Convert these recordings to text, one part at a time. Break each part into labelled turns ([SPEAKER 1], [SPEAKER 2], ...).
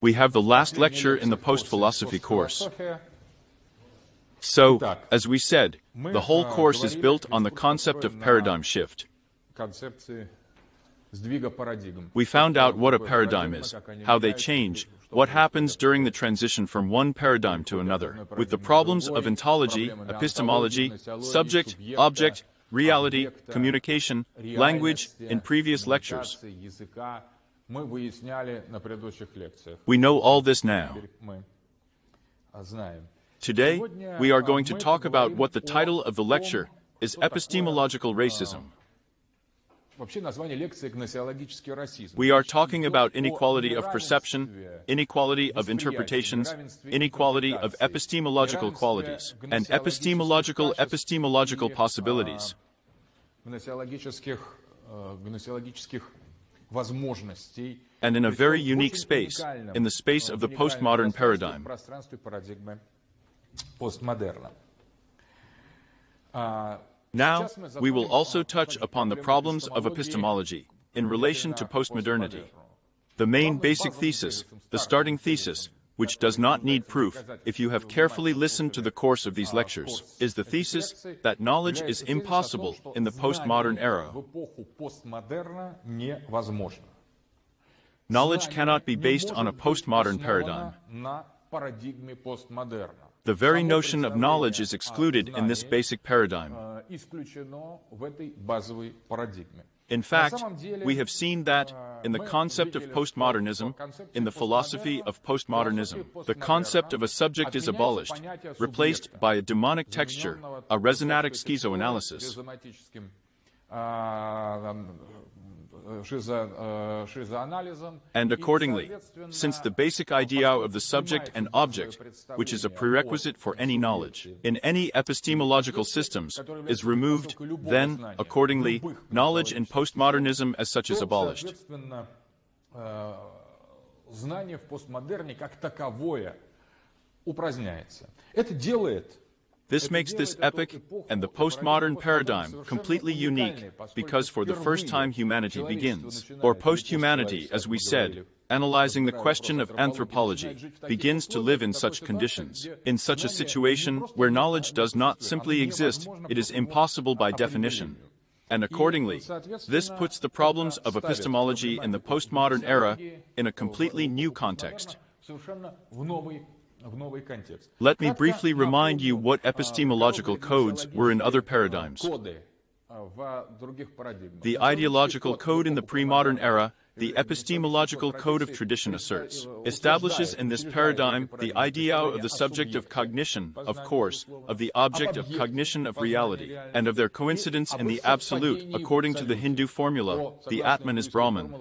[SPEAKER 1] We have the last lecture in the post-philosophy course. So, as we said, the whole course is built on the concept of paradigm shift. We found out what a paradigm is, how they change, what happens during the transition from one paradigm to another, with the problems of ontology, epistemology, subject, object, reality, communication, language in previous lectures. We know all this now. Today, we are going to talk about what the title of the lecture is: epistemological racism. We are talking about inequality of perception, inequality of interpretations, inequality of epistemological qualities, and epistemological possibilities. And in a very unique space, in the space of the postmodern paradigm. Now, we will also touch upon the problems of epistemology in relation to postmodernity. The main basic thesis, the starting thesis, which does not need proof if you have carefully listened to the course of these lectures, is the thesis that knowledge is impossible in the postmodern era. Knowledge cannot be based on a postmodern paradigm. The very notion of knowledge is excluded in this basic paradigm. In fact, we have seen that, in the concept of postmodernism, in the philosophy of postmodernism, the concept of a subject is abolished, replaced by a demonic texture, a resonatic schizoanalysis. And accordingly, since the basic idea of the subject and object, which is a prerequisite for any knowledge, in any epistemological systems, is removed, then, accordingly, knowledge in postmodernism as such is abolished. This makes this epoch and the postmodern paradigm completely unique, because for the first time humanity begins, or post-humanity, as we said, analyzing the question of anthropology, begins to live in such conditions, in such a situation where knowledge does not simply exist, it is impossible by definition. And accordingly, this puts the problems of epistemology in the postmodern era in a completely new context. Let me briefly remind you what epistemological codes were in other paradigms. The ideological code in the pre-modern era, the epistemological code of tradition asserts, establishes in this paradigm the idea of the subject of cognition, of course, of the object of cognition of reality, and of their coincidence in the absolute, according to the Hindu formula, the Atman is Brahman.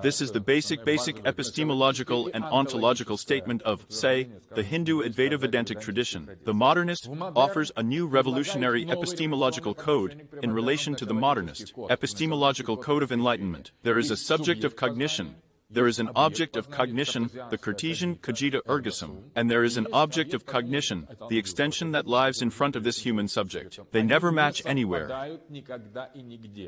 [SPEAKER 1] This is the basic epistemological and ontological statement of, say, the Hindu Advaita Vedantic tradition. The modernist offers a new revolutionary epistemological code in relation to the modernist epistemological code of enlightenment. There is a subject of cognition. There is an object of cognition, the Cartesian cogita ergo sum, and there is an object of cognition, the extension that lies in front of this human subject. They never match anywhere.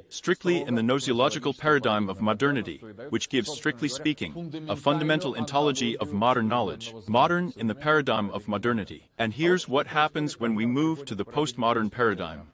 [SPEAKER 1] Strictly in the gnosiological paradigm of modernity, which gives, strictly speaking, a fundamental ontology of modern knowledge, modern in the paradigm of modernity. And here's what happens when we move to the postmodern paradigm.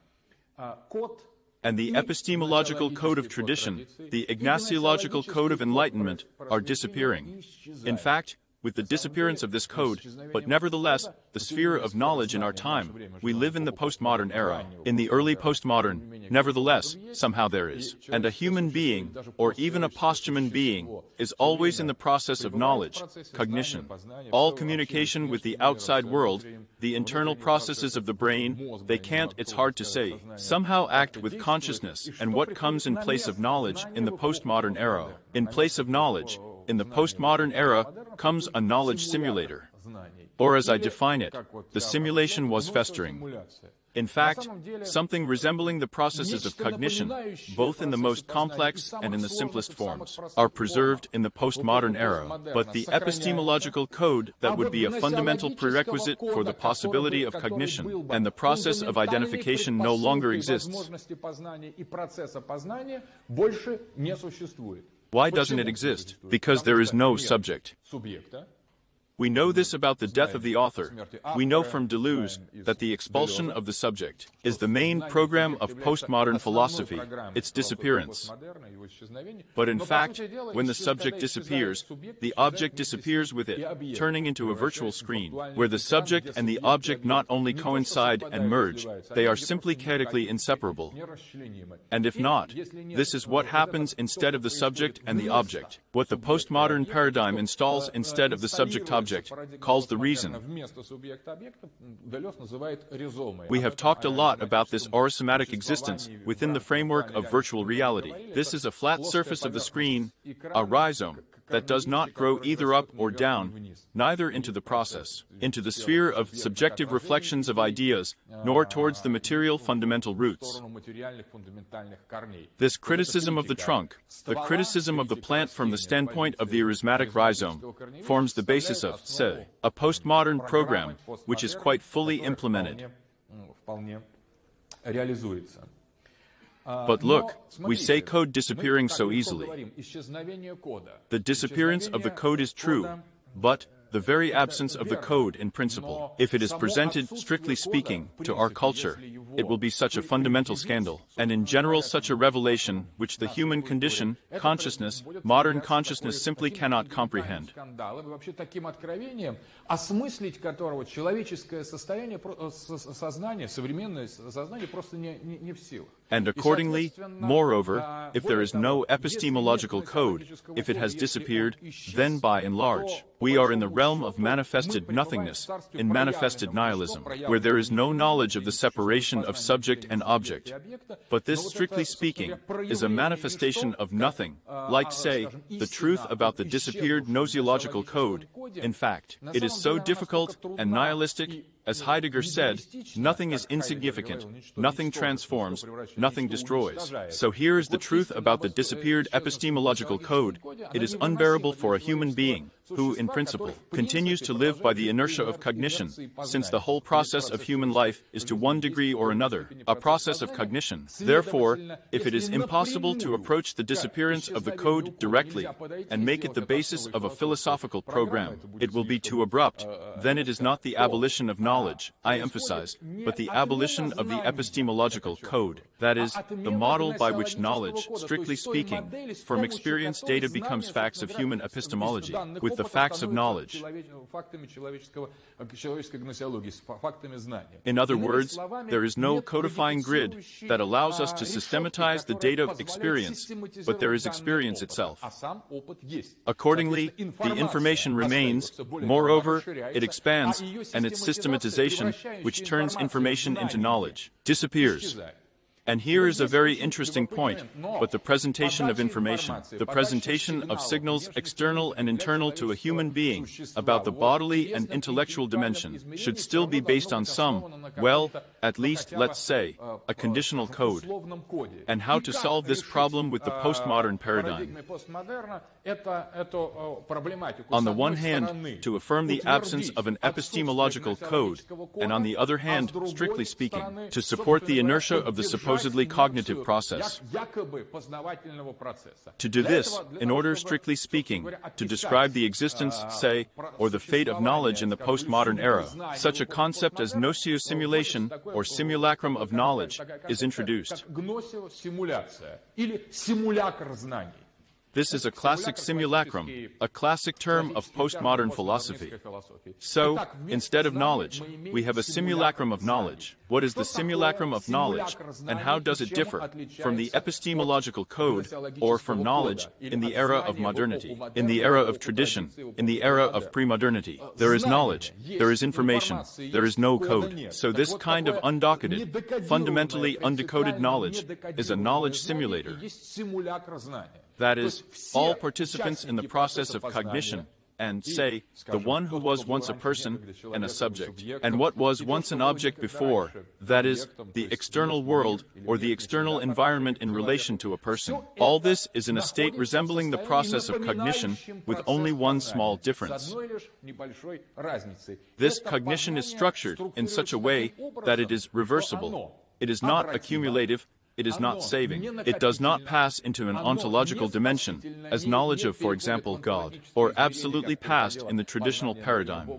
[SPEAKER 1] And the epistemological code of tradition, the ignatiological code of enlightenment, are disappearing. In fact, with the disappearance of this code, but nevertheless, the sphere of knowledge in our time, we live in the postmodern era. In the early postmodern, nevertheless, somehow there is. And a human being, or even a posthuman being, is always in the process of knowledge, cognition. All communication with the outside world, the internal processes of the brain, they can't, it's hard to say, somehow act with consciousness. And what comes in place of knowledge in the postmodern era? In place of knowledge, in the postmodern era, comes a knowledge simulator. Or as I define it, the simulation was festering. In fact, something resembling the processes of cognition, both in the most complex and in the simplest forms, are preserved in the postmodern era. But the epistemological code that would be a fundamental prerequisite for the possibility of cognition and the process of identification no longer exists. Why doesn't it exist? Because there is no subject. We know this about the death of the author. We know from Deleuze that the expulsion of the subject is the main program of postmodern philosophy, its disappearance. But in fact, when the subject disappears, the object disappears with it, turning into a virtual screen, where the subject and the object not only coincide and merge, they are simply chaotically inseparable. And if not, this is what happens instead of the subject and the object. What the postmodern paradigm installs instead of the subject-object calls the reason. We have talked a lot about this aurosematic existence within the framework of virtual reality. This is a flat surface of the screen, a rhizome, that does not grow either up or down, neither into the process, into the sphere of subjective reflections of ideas, nor towards the material fundamental roots. This criticism of the trunk, the criticism of the plant from the standpoint of the aurosematic rhizome, forms the basis of, say, a postmodern program, which is quite fully implemented. But look, we say code disappearing so easily. The disappearance of the code is true, but the very absence of the code in principle, if it is presented, strictly speaking, to our culture, it will be such a fundamental scandal, and in general such a revelation which the human condition, consciousness, modern consciousness simply cannot comprehend. And accordingly, moreover, if there is no epistemological code, if it has disappeared, then by and large, we are in the realm of manifested nothingness, in manifested nihilism, where there is no knowledge of the separation of subject and object. But this, strictly speaking, is a manifestation of nothing, like, say, the truth about the disappeared gnosiological code. In fact, it is so difficult and nihilistic. As Heidegger said, nothing is insignificant, nothing transforms, nothing destroys. So here is the truth about the disappeared epistemological code. It is unbearable for a human being, who, in principle, continues to live by the inertia of cognition, since the whole process of human life is to one degree or another, a process of cognition. Therefore, if it is impossible to approach the disappearance of the code directly, and make it the basis of a philosophical program, it will be too abrupt. Then it is not the abolition of knowledge, I emphasize, but the abolition of the epistemological code, that is, the model by which knowledge, strictly speaking, from experience data becomes facts of human epistemology, with the facts of knowledge. In other words, there is no codifying grid that allows us to systematize the data of experience, but there is experience itself. Accordingly, the information remains, moreover, it expands, and its systematization, which turns information into knowledge, disappears. And here is a very interesting point, but the presentation of information, the presentation of signals external and internal to a human being about the bodily and intellectual dimension should still be based on some, well, at least, let's say, a conditional code. And how to solve this problem with the postmodern paradigm? On the one hand, to affirm the absence of an epistemological code, and on the other hand, strictly speaking, to support the inertia of the supposedly cognitive process. To do this, in order, strictly speaking, to describe the existence, say, or the fate of knowledge in the postmodern era, such a concept as nocio-simulation, or simulacrum of knowledge, is introduced. This is a classic simulacrum, a classic term of postmodern philosophy. So, instead of knowledge, we have a simulacrum of knowledge. What is the simulacrum of knowledge, and how does it differ from the epistemological code, or from knowledge, in the era of modernity, in the era of tradition, in the era of pre-modernity? There is knowledge, there is information, there is no code. So this kind of undocketed, fundamentally undecoded knowledge is a knowledge simulator. That is, all participants in the process of cognition, and, say, the one who was once a person and a subject, and what was once an object before, that is, the external world or the external environment in relation to a person. All this is in a state resembling the process of cognition, with only one small difference. This cognition is structured in such a way that it is reversible. It is not accumulative, it is not saving. It does not pass into an ontological dimension, as knowledge of, for example, God, or absolutely past in the traditional paradigm.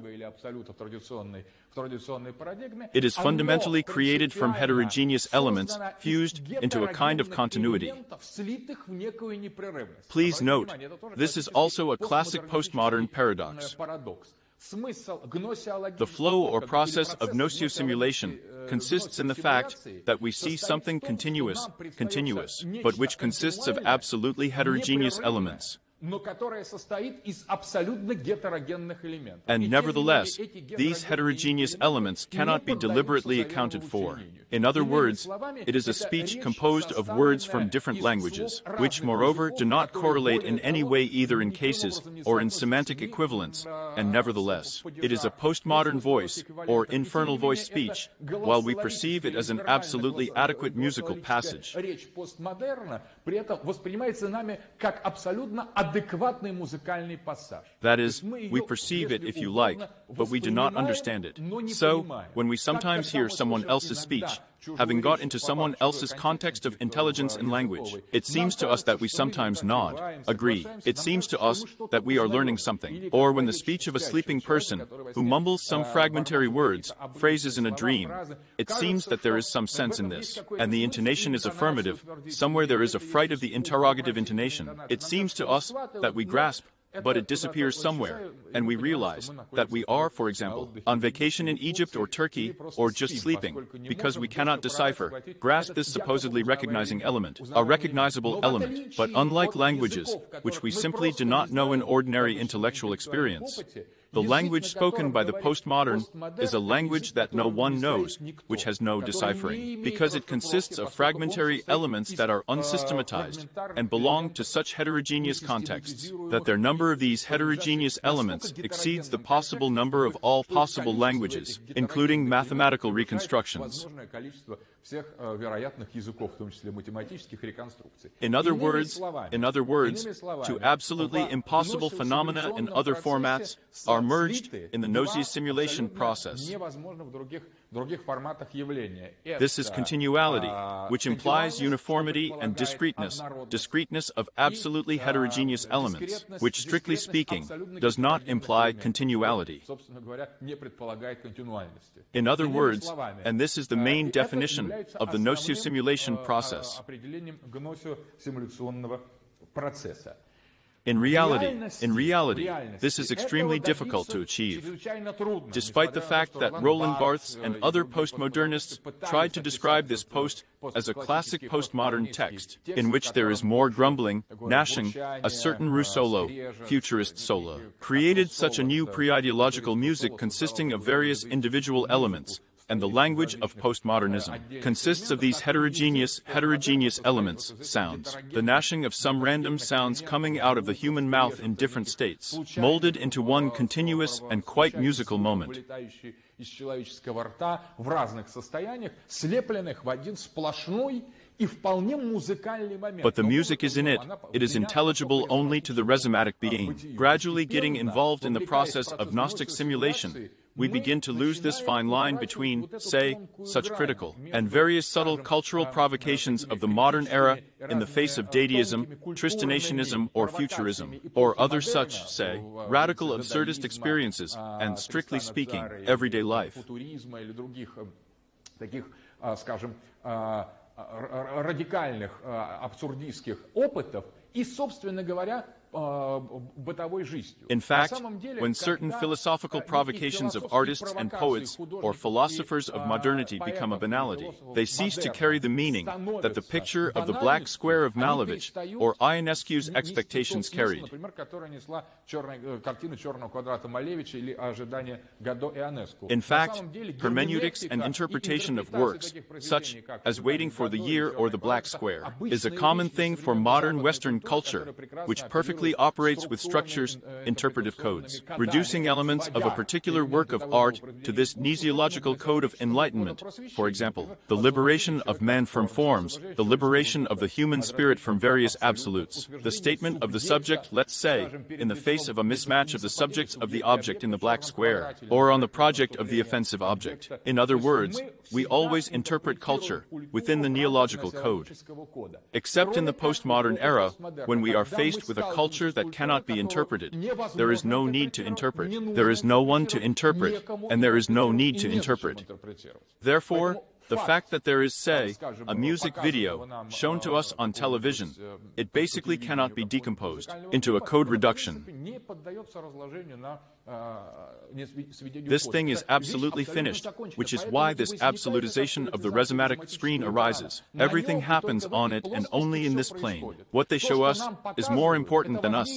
[SPEAKER 1] It is fundamentally created from heterogeneous elements fused into a kind of continuity. Please note, this is also a classic postmodern paradox. The flow or process of nociosimulation consists in the fact that we see something continuous, but which consists of absolutely heterogeneous elements. And nevertheless, these heterogeneous elements cannot be deliberately accounted for. In other words, it is a speech composed of words from different languages, which moreover do not correlate in any way either in cases or in semantic equivalence, and nevertheless, it is a postmodern voice, or infernal voice speech, while we perceive it as an absolutely adequate musical passage. That is, we perceive it if you like, but we do not understand it. So, when we sometimes hear someone else's speech, having got into someone else's context of intelligence and language, it seems to us that we sometimes nod, agree. It seems to us that we are learning something. Or when the speech of a sleeping person, who mumbles some fragmentary words, phrases in a dream, it seems that there is some sense in this, and the intonation is affirmative. Somewhere there is a fright of the interrogative intonation. It seems to us that we grasp, but it disappears somewhere, and we realize that we are, for example, on vacation in Egypt or Turkey, or just sleeping, because we cannot decipher, grasp this supposedly recognizing element, a recognizable element, but unlike languages, which we simply do not know in ordinary intellectual experience. The language spoken by the postmodern is a language that no one knows, which has no deciphering, because it consists of fragmentary elements that are unsystematized and belong to such heterogeneous contexts that their number of these heterogeneous elements exceeds the possible number of all possible languages, including mathematical reconstructions. In other words, to absolutely impossible phenomena in other formats are merged in the nociosimulation process. This is continuality, which implies uniformity and discreteness of absolutely heterogeneous elements, which, strictly speaking, does not imply continuality. In other words, and this is the main definition of the nociosimulation process. In reality, this is extremely difficult to achieve. Despite the fact that Roland Barthes and other postmodernists tried to describe this post as a classic postmodern text, in which there is more grumbling, gnashing, a certain Rousseau, futurist solo, created such a new pre-ideological music consisting of various individual elements, and the language of postmodernism consists of these heterogeneous elements, sounds, the gnashing of some random sounds coming out of the human mouth in different states, molded into one continuous and quite musical moment. But the music is in it. It is intelligible only to the rhizomatic being. Gradually getting involved in the process of Gnostic simulation, we begin to lose this fine line between, say, such critical and various subtle cultural provocations of the modern era in the face of dadaism, Tristanationism, or futurism, or other such, say, radical absurdist experiences, and, strictly speaking, everyday life.
[SPEAKER 2] Радикальных абсурдистских опытов и, собственно говоря,
[SPEAKER 1] In fact, when certain philosophical provocations of artists and poets or philosophers of modernity become a banality, they cease to carry the meaning that the picture of the black square of Malevich or Ionescu's expectations carried. In fact, hermeneutics and interpretation of works, such as Waiting for the Year or the Black Square, is a common thing for modern Western postmodern culture, which perfectly operates with structures, interpretive codes, reducing elements of a particular work of art to this gnesiological code of enlightenment. For example, the liberation of man from forms, the liberation of the human spirit from various absolutes, the statement of the subject, let's say, in the face of a mismatch of the subjects of the object in the black square, or on the project of the offensive object. In other words, we always interpret culture within the neological code. Except in the postmodern era, when we are faced with a culture that cannot be interpreted, there is no need to interpret, there is no one to interpret, and there is no need to interpret. Therefore, the fact that there is, say, a music video shown to us on television, it basically cannot be decomposed into a code reduction. This thing is absolutely finished, which is why this absolutization of the rhizomatic screen arises. Everything happens on it and only in this plane. What they show us is more important than us.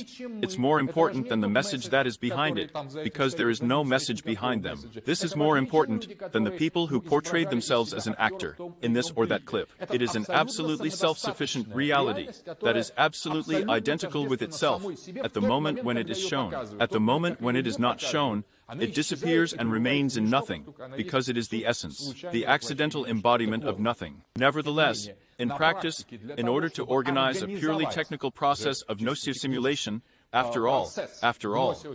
[SPEAKER 1] It's more important than the message that is behind it, because there is no message behind them. This is more important than the people who portrayed themselves as an actor in this or that clip. It is an absolutely self-sufficient reality that is absolutely identical with itself at the moment when it is shown. At the moment when it is not shown, it disappears and remains in nothing, because it is the essence, the accidental embodiment of nothing. Nevertheless, in practice, in order to organize a purely technical process of nocio-simulation, after all,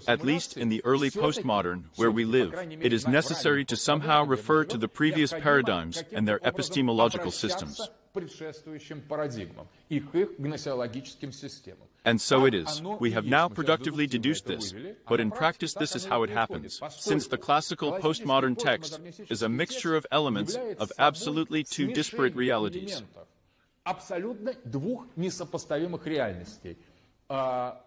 [SPEAKER 1] at least in the early postmodern where we live, it is necessary to somehow refer to the previous paradigms and their epistemological systems. And so it is. We have now productively deduced this, but in practice this is how it happens. Since the classical postmodern text is a mixture of elements of absolutely two disparate realities.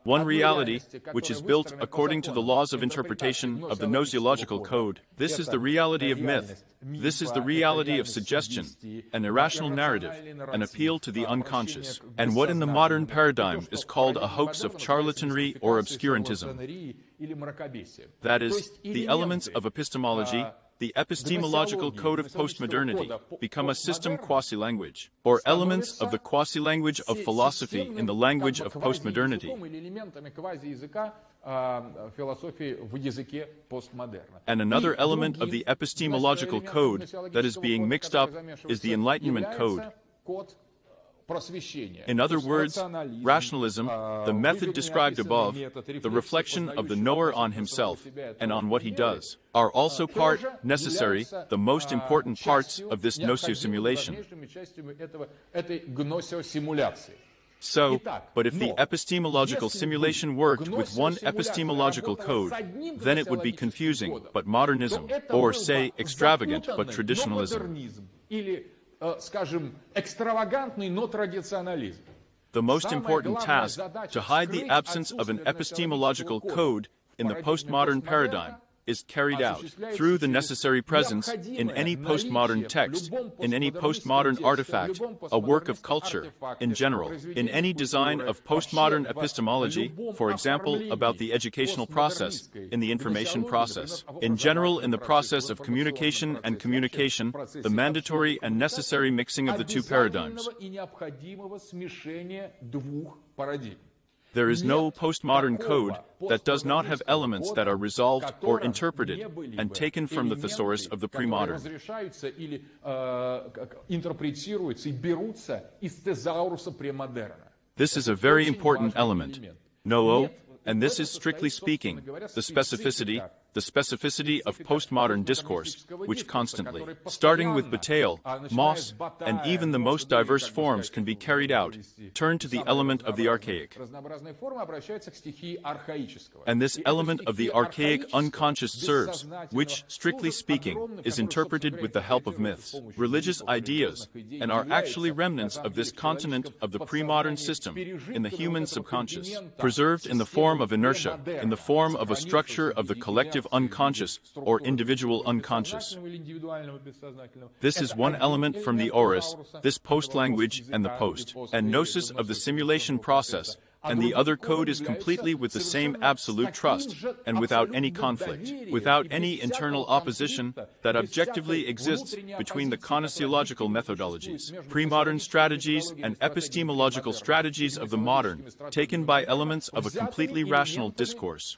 [SPEAKER 1] One reality, which is built according to the laws of interpretation of the gnosiological code. This is the reality of myth. This is the reality of suggestion, an irrational narrative, an appeal to the unconscious, and what in the modern paradigm is called a hoax of charlatanry or obscurantism. That is, the elements of epistemology, the epistemological code of postmodernity, become a system quasi-language, or elements of the quasi-language of philosophy in the language of postmodernity. And another element of the epistemological code that is being mixed up is the Enlightenment code. In other words, rationalism, the method described above, the reflection of the knower on himself and on what he does, are also necessary, the most important parts of this nocio-simulation. So, but if the epistemological simulation worked with one epistemological code, then it would be confusing, but modernism, or say extravagant, but traditionalism. The most important task, to hide the absence of an epistemological code in the postmodern paradigm, is carried out through the necessary presence in any postmodern text, in any postmodern artifact, a work of culture, in general, in any design of postmodern epistemology, for example, about the educational process, in the information process, in general in the process of communication and communication, the mandatory and necessary mixing of the two paradigms. There is no postmodern code that does not have elements that are resolved or interpreted and taken from the thesaurus of the pre-modern. This is a very important element. No, and this is strictly speaking, the specificity of postmodern discourse, which constantly, starting with Bataille, Moss, and even the most diverse forms can be carried out, turn to the element of the archaic. And this element of the archaic unconscious serves, which, strictly speaking, is interpreted with the help of myths, religious ideas, and are actually remnants of this continent of the pre-modern system in the human subconscious, preserved in the form of inertia, in the form of a structure of the collective unconscious or individual unconscious. This is one element from the aorist, this post-language and the post and gnosis of the simulation process, and the other code is completely with the same absolute trust, and without any conflict, without any internal opposition that objectively exists between the kinesiological methodologies, pre-modern strategies, and epistemological strategies of the modern, taken by elements of a completely rational discourse.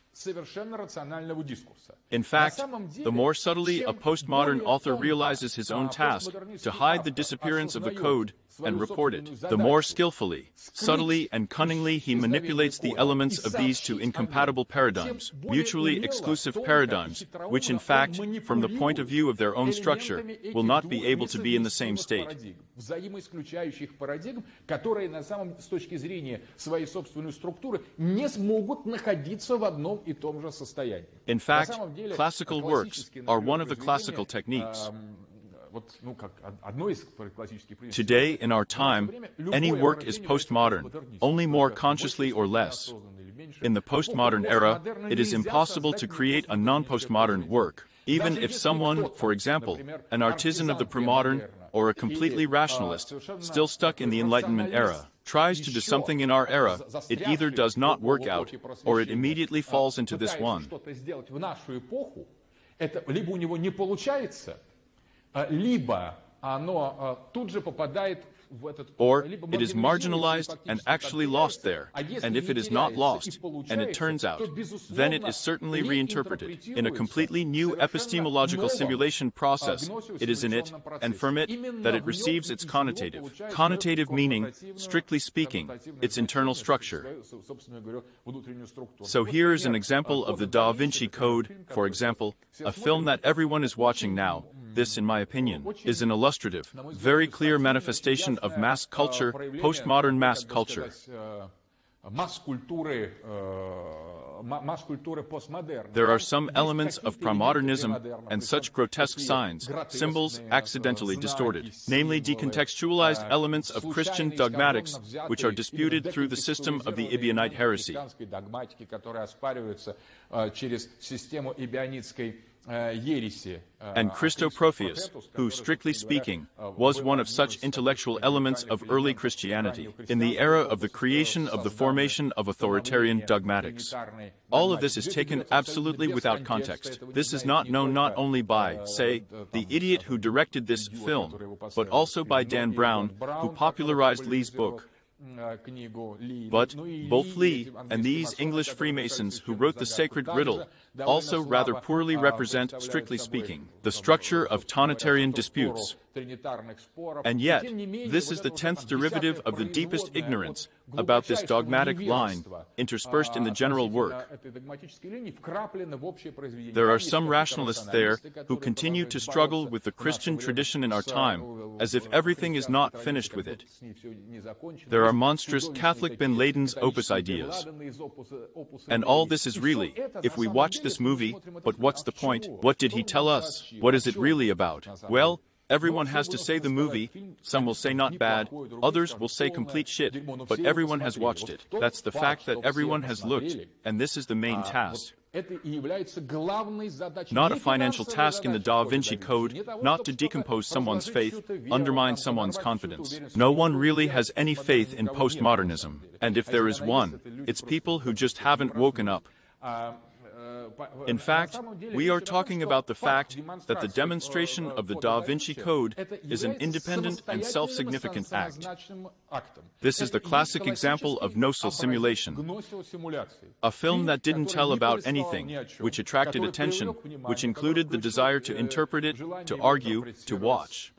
[SPEAKER 1] In fact, the more subtly a postmodern author realizes his own task to hide the disappearance of the code and report it, the more skillfully, subtly, and cunningly he manipulates the elements of these two incompatible paradigms, mutually exclusive paradigms, which in fact, from the point of view of their own structure, will not be able to be in the same state. In fact, classical works are one of the classical techniques. Today, in our time, any work is postmodern, only more consciously or less. In the postmodern era, it is impossible to create a non-postmodern work, even if someone, for example, an artisan of the premodern or a completely rationalist, still stuck in the Enlightenment era, tries to do something in our era, it either does not work out, or it immediately falls into this one. Or it is marginalized and actually lost there, and if it is not lost, and it turns out, then it is certainly reinterpreted. In a completely new epistemological simulation process, it is in it, and from it, that it receives its connotative. Connotative meaning, strictly speaking, its internal structure. So here is an example of the Da Vinci Code, for example, a film that everyone is watching now. This, in my opinion, is an illustrative, very clear manifestation of mass culture, postmodern mass culture. There are some elements of premodernism and such grotesque signs, symbols accidentally distorted, namely decontextualized elements of Christian dogmatics, which are disputed through the system of the Ebionite heresy. And Christoprotheus, who, strictly speaking, was one of such intellectual elements of early Christianity, in the era of the creation of the formation of authoritarian dogmatics. All of this is taken absolutely without context. This is not known not only by, say, the idiot who directed this film, but also by Dan Brown, who popularized Lee's book. But both Lee and these English Freemasons who wrote the sacred riddle also rather poorly represent, strictly speaking, the structure of Trinitarian disputes. And yet, this is the 10th derivative of the deepest ignorance about this dogmatic line, interspersed in the general work. There are some rationalists there who continue to struggle with the Christian tradition in our time, as if everything is not finished with it. There are monstrous Catholic bin Laden's opus ideas. And all this is really, if we watch this movie, but what's the point? What did he tell us? What is it really about? Well, everyone has to say the movie. Some will say not bad, others will say complete shit, but everyone has watched it. That's the fact that everyone has looked, and this is the main task. Not a financial task in the Da Vinci Code, not to decompose someone's faith, undermine someone's confidence. No one really has any faith in postmodernism, and if there is one, it's people who just haven't woken up. In fact, we are talking about the fact that the demonstration of the Da Vinci Code is an independent and self-significant act. This is the classic example of nosal simulation. A film that didn't tell about anything, which attracted attention, which included the desire to interpret it, to argue, to watch.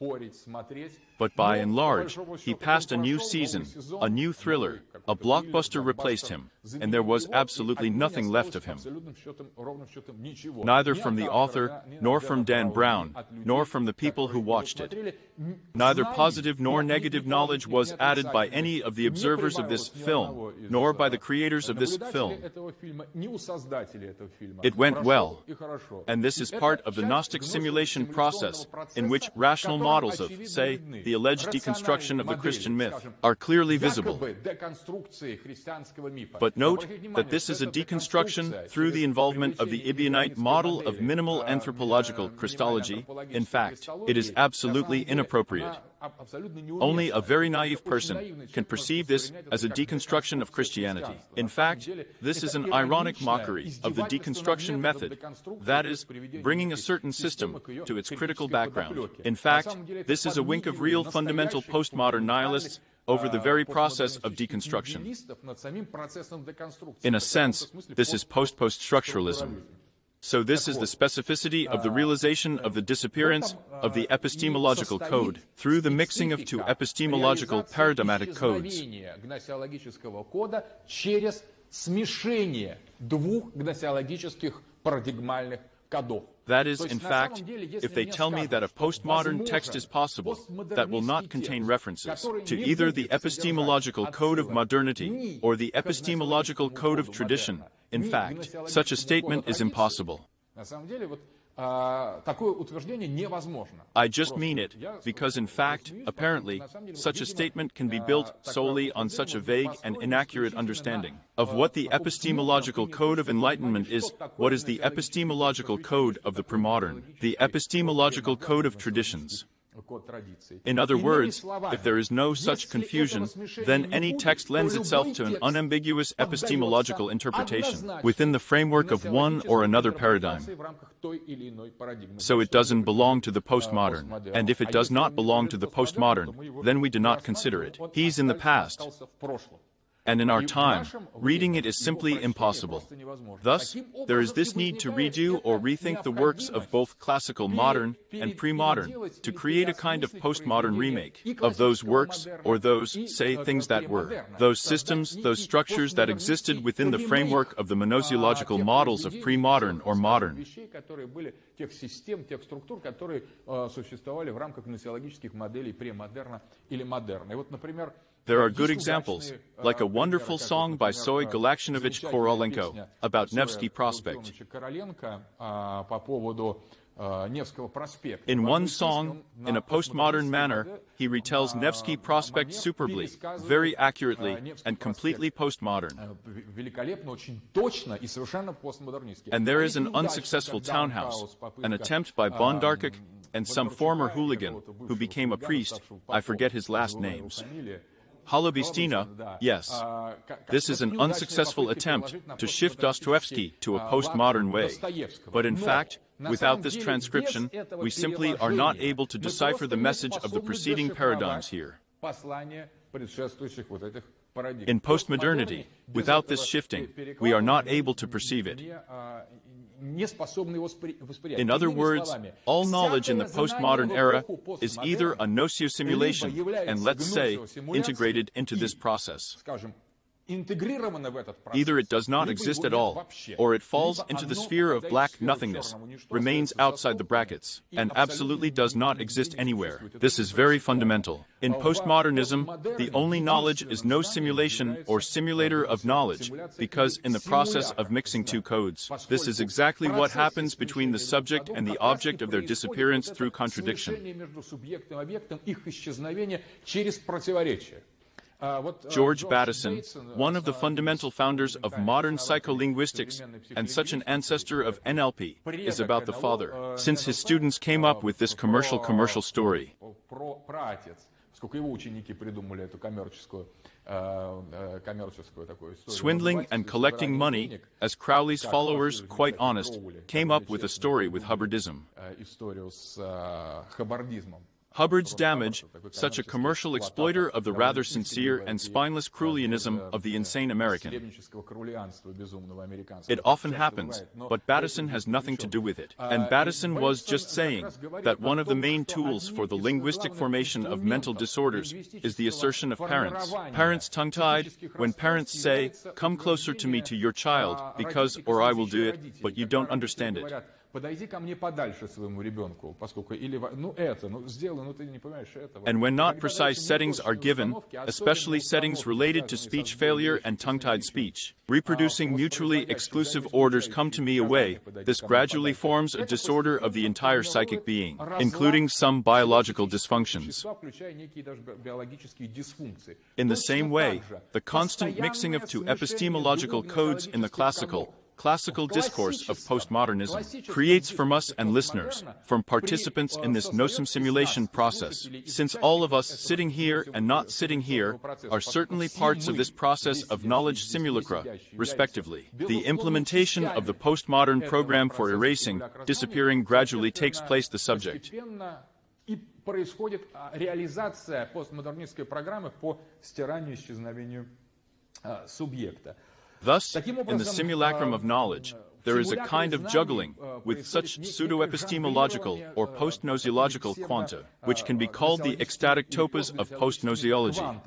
[SPEAKER 1] But by and large, he passed a new season, a new thriller, a blockbuster replaced him, and there was absolutely nothing left of him. Neither from the author, nor from Dan Brown, nor from the people who watched it. Neither positive nor negative knowledge was added by any of the observers of this film, nor by the creators of this film. It went well, and this is part of the Gnostic simulation process, in which rational models of, say, the alleged deconstruction of the Christian myth are clearly visible. But note that this is a deconstruction through the involvement of the Ebionite model of minimal anthropological Christology. In fact, it is absolutely inappropriate. Only a very naive person can perceive this as a deconstruction of Christianity. In fact, this is an ironic mockery of the deconstruction method, that is, bringing a certain system to its critical background. In fact, this is a wink of real fundamental postmodern nihilists over the very process of deconstruction. In a sense, this is post-structuralism. So this is the specificity of the realization of the disappearance of the epistemological code through the mixing of two epistemological paradigmatic codes. That is, in fact, if they tell me that a postmodern text is possible that will not contain references to either the epistemological code of modernity or the epistemological code of tradition, in fact, such a statement is impossible. I just mean it, because in fact, apparently, such a statement can be built solely on such a vague and inaccurate understanding of what the epistemological code of enlightenment is, what is the epistemological code of the premodern, the epistemological code of traditions. In other words, if there is no such confusion, then any text lends itself to an unambiguous epistemological interpretation within the framework of one or another paradigm. So it doesn't belong to the postmodern, and if it does not belong to the postmodern, then we do not consider it. He's in the past. And in our time, reading it is simply impossible. Thus, there is this need to redo or rethink the works of both classical modern and pre-modern to create a kind of postmodern remake of those works or those, say, things that were, those systems, those structures that existed within the framework of the monosiological models of pre-modern or modern. There are good examples, like a wonderful song by Soy Galaktinovich Korolenko about Nevsky Prospect. In one song, in a postmodern manner, he retells Nevsky Prospect superbly, very accurately, and completely postmodern. And there is an unsuccessful townhouse, an attempt by Bondarchik and some former hooligan who became a priest, I forget his last names. Holubistina, yes. This is an unsuccessful attempt to shift Dostoevsky to a postmodern way. But in fact, without this transcription, we simply are not able to decipher the message of the preceding paradigms here. In postmodernity, without this shifting, we are not able to perceive it. In other words, all knowledge in the postmodern era is either a nocio-simulation and, let's say, integrated into this process. Either it does not exist at all, or it falls into the sphere of black nothingness, remains outside the brackets, and absolutely does not exist anywhere. This is very fundamental. In postmodernism, the only knowledge is no simulation or simulator of knowledge, because in the process of mixing two codes, this is exactly what happens between the subject and the object of their disappearance through contradiction. George Bateson, one of the fundamental founders of modern psycholinguistics and such an ancestor of NLP, is about the father, since his students came up with this commercial story. Swindling and collecting money, as Crowley's followers, quite honest, came up with a story with Hubbardism. Hubbard's damage, such a commercial exploiter of the rather sincere and spineless Crowleyanism of the insane American. It often happens, but Bateson has nothing to do with it. And Bateson was just saying that one of the main tools for the linguistic formation of mental disorders is the assertion of parents. Parents tongue-tied, when parents say, "Come closer to me to your child, because or I will do it," but you don't understand it.
[SPEAKER 2] подойди ко мне подальше своему ребенку, поскольку или сделай, ты не понимаешь этого.
[SPEAKER 1] And when not precise settings are given, especially settings related to speech failure and tongue-tied speech, reproducing mutually exclusive orders come to me away, this gradually forms a disorder of the entire psychic being, including some biological dysfunctions. In the same way, the constant mixing of two epistemological codes in the classical discourse of postmodernism creates from us and listeners, from participants in this nosum simulation process, since all of us sitting here and not sitting here are certainly parts of this process of knowledge simulacra, respectively. The implementation of the postmodern program for erasing, disappearing gradually takes place the subject.
[SPEAKER 2] И происходит реализация постмодернистской программы по стиранию, исчезновению субъекта.
[SPEAKER 1] Thus, in the simulacrum of knowledge, there is a kind of juggling with such pseudo-epistemological or post-gnosiological quanta, which can be called the ecstatic topas of post-gnosiology.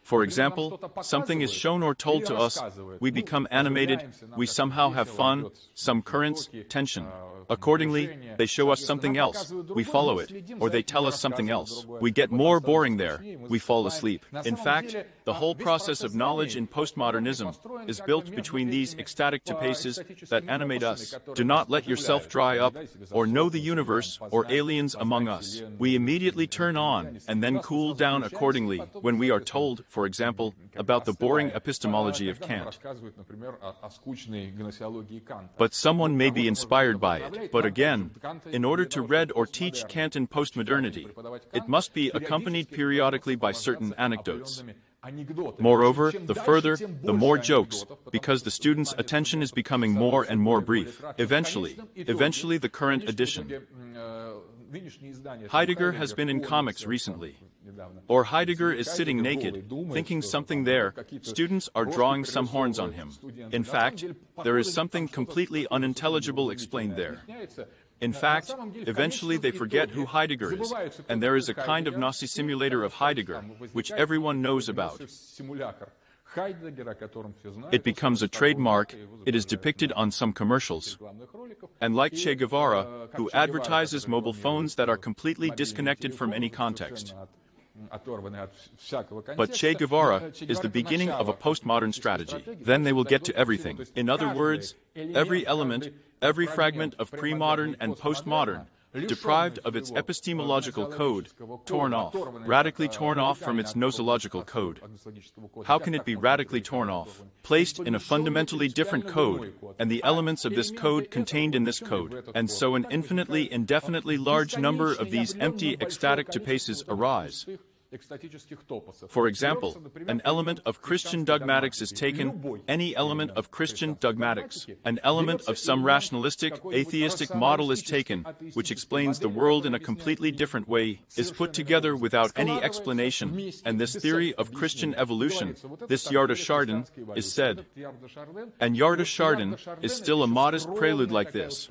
[SPEAKER 1] For example, something is shown or told to us, we become animated, we somehow have fun, some currents, tension. Accordingly, they show us something else, we follow it, or they tell us something else. We get more boring there, we fall asleep. In fact, the whole process of knowledge in postmodernism is built between these ecstatic topases that animate us. Do not let yourself dry up, or know the universe, or aliens among us. We immediately turn on, and then cool down accordingly, when we are told, for example, about the boring epistemology of Kant. But someone may be inspired by it. But again, in order to read or teach Kantian postmodernity, it must be accompanied periodically by certain anecdotes. Moreover, the further, the more jokes, because the student's attention is becoming more and more brief. Eventually the current edition. Heidegger has been in comics recently. Or Heidegger is sitting naked, thinking something there, students are drawing some horns on him. In fact, there is something completely unintelligible explained there. In fact, eventually they forget who Heidegger is, and there is a kind of Nazi simulator of Heidegger, which everyone knows about. It becomes a trademark, it is depicted on some commercials. And like Che Guevara, who advertises mobile phones that are completely disconnected from any context. But Che Guevara is the beginning of a postmodern strategy. Then they will get to everything. In other words, every element, every fragment of pre-modern and postmodern, deprived of its epistemological code, torn off, radically torn off from its nosological code. How can it be radically torn off? Placed in a fundamentally different code, and the elements of this code contained in this code, and so an infinitely, indefinitely large number of these empty ecstatic topases arise. For example, an element of Christian dogmatics is taken, any element of Christian dogmatics. An element of some rationalistic, atheistic model is taken, which explains the world in a completely different way, is put together without any explanation, and this theory of Christian evolution, this Yarda Chardin, is said. And Yarda Chardin is still a modest prelude like this.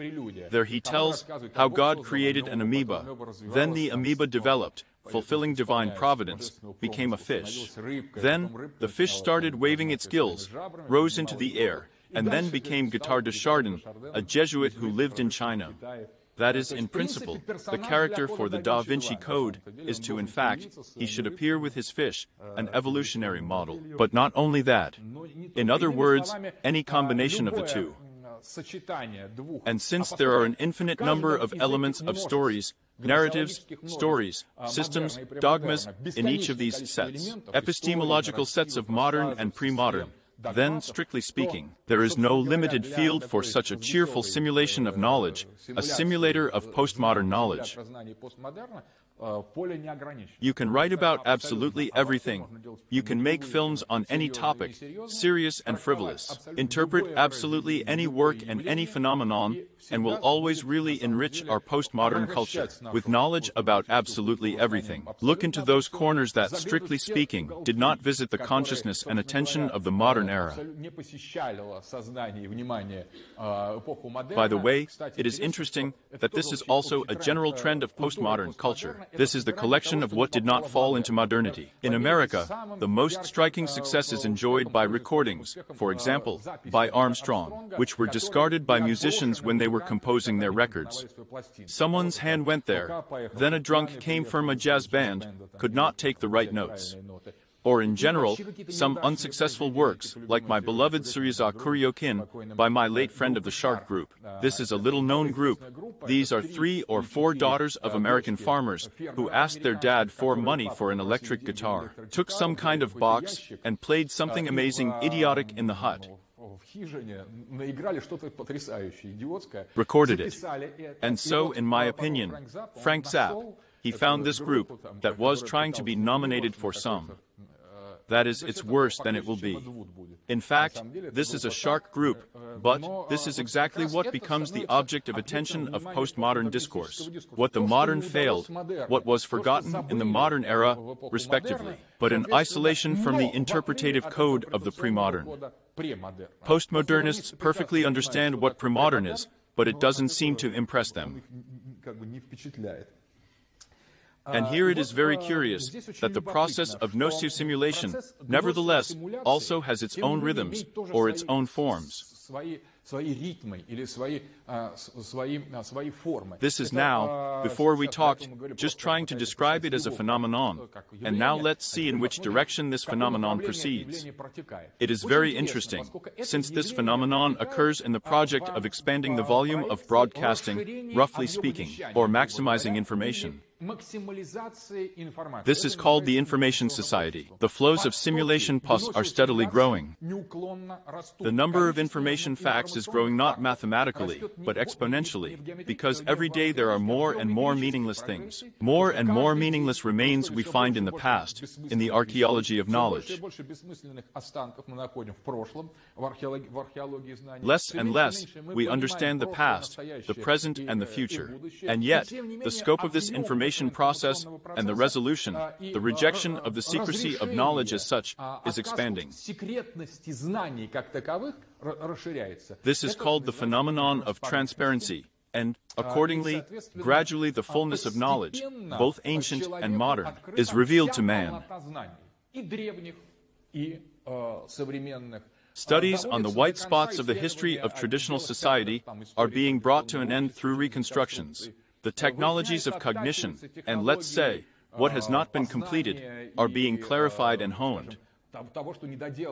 [SPEAKER 1] There he tells how God created an amoeba, then the amoeba developed, fulfilling divine providence, became a fish. Then, the fish started waving its gills, rose into the air, and then became Guitare de Chardin, a Jesuit who lived in China. That is, in principle, the character for the Da Vinci Code is to, in fact, he should appear with his fish, an evolutionary model. But not only that. In other words, any combination of the two. And since there are an infinite number of elements of stories, narratives, stories, systems, dogmas in each of these sets, epistemological sets of modern and pre-modern, then, strictly speaking, there is no limited field for such a cheerful simulation of knowledge, a simulator of postmodern knowledge. You can write about absolutely everything. You can make films on any topic, serious and frivolous. Interpret absolutely any work and any phenomenon, and will always really enrich our postmodern culture with knowledge about absolutely everything. Look into those corners that, strictly speaking, did not visit the consciousness and attention of the modern era. By the way, it is interesting that this is also a general trend of postmodern culture. This is the collection of what did not fall into modernity. In America, the most striking success is enjoyed by recordings, for example, by Armstrong, which were discarded by musicians when they were composing their records. Someone's hand went there, then a drunk came from a jazz band, could not take the right notes. Or in general, some unsuccessful works, like my beloved Suryaza Kuryokin, by my late friend of the Shark Group. This is a little-known group. These are 3 or 4 daughters of American farmers who asked their dad for money for an electric guitar, took some kind of box, and played something amazing, idiotic in the hut. Recorded it. And so, in my opinion, Frank Zappa, he found this group that was trying to be nominated for some. That is, it's worse than it will be. In fact, this is a Shark group, but this is exactly what becomes the object of attention of postmodern discourse. What the modern failed, what was forgotten in the modern era, respectively, but in isolation from the interpretative code of the pre-modern. Postmodernists perfectly understand what pre-modern is, but it doesn't seem to impress them. And here it is very curious that the process of nocive simulation, nevertheless, also has its own rhythms, or its own forms. This is now, before we talked, just trying to describe it as a phenomenon, and now let's see in which direction this phenomenon proceeds. It is very interesting, since this phenomenon occurs in the project of expanding the volume of broadcasting, roughly speaking, or maximizing information. This is called the information society. The flows of simulation pus are steadily growing. The number of information facts is growing not mathematically, but exponentially, because every day there are more and more meaningless things. More and more meaningless remains we find in the past, in the archaeology of knowledge. Less and less, we understand the past, the present, and the future. And yet, the scope of this information process and the resolution, the rejection of the secrecy of knowledge as such, is expanding. This is called the phenomenon of transparency, and, accordingly, gradually the fullness of knowledge, both ancient and modern, is revealed to man. Studies on the white spots of the history of traditional society are being brought to an end through reconstructions. The technologies of cognition, and let's say, what has not been completed, are being clarified and honed.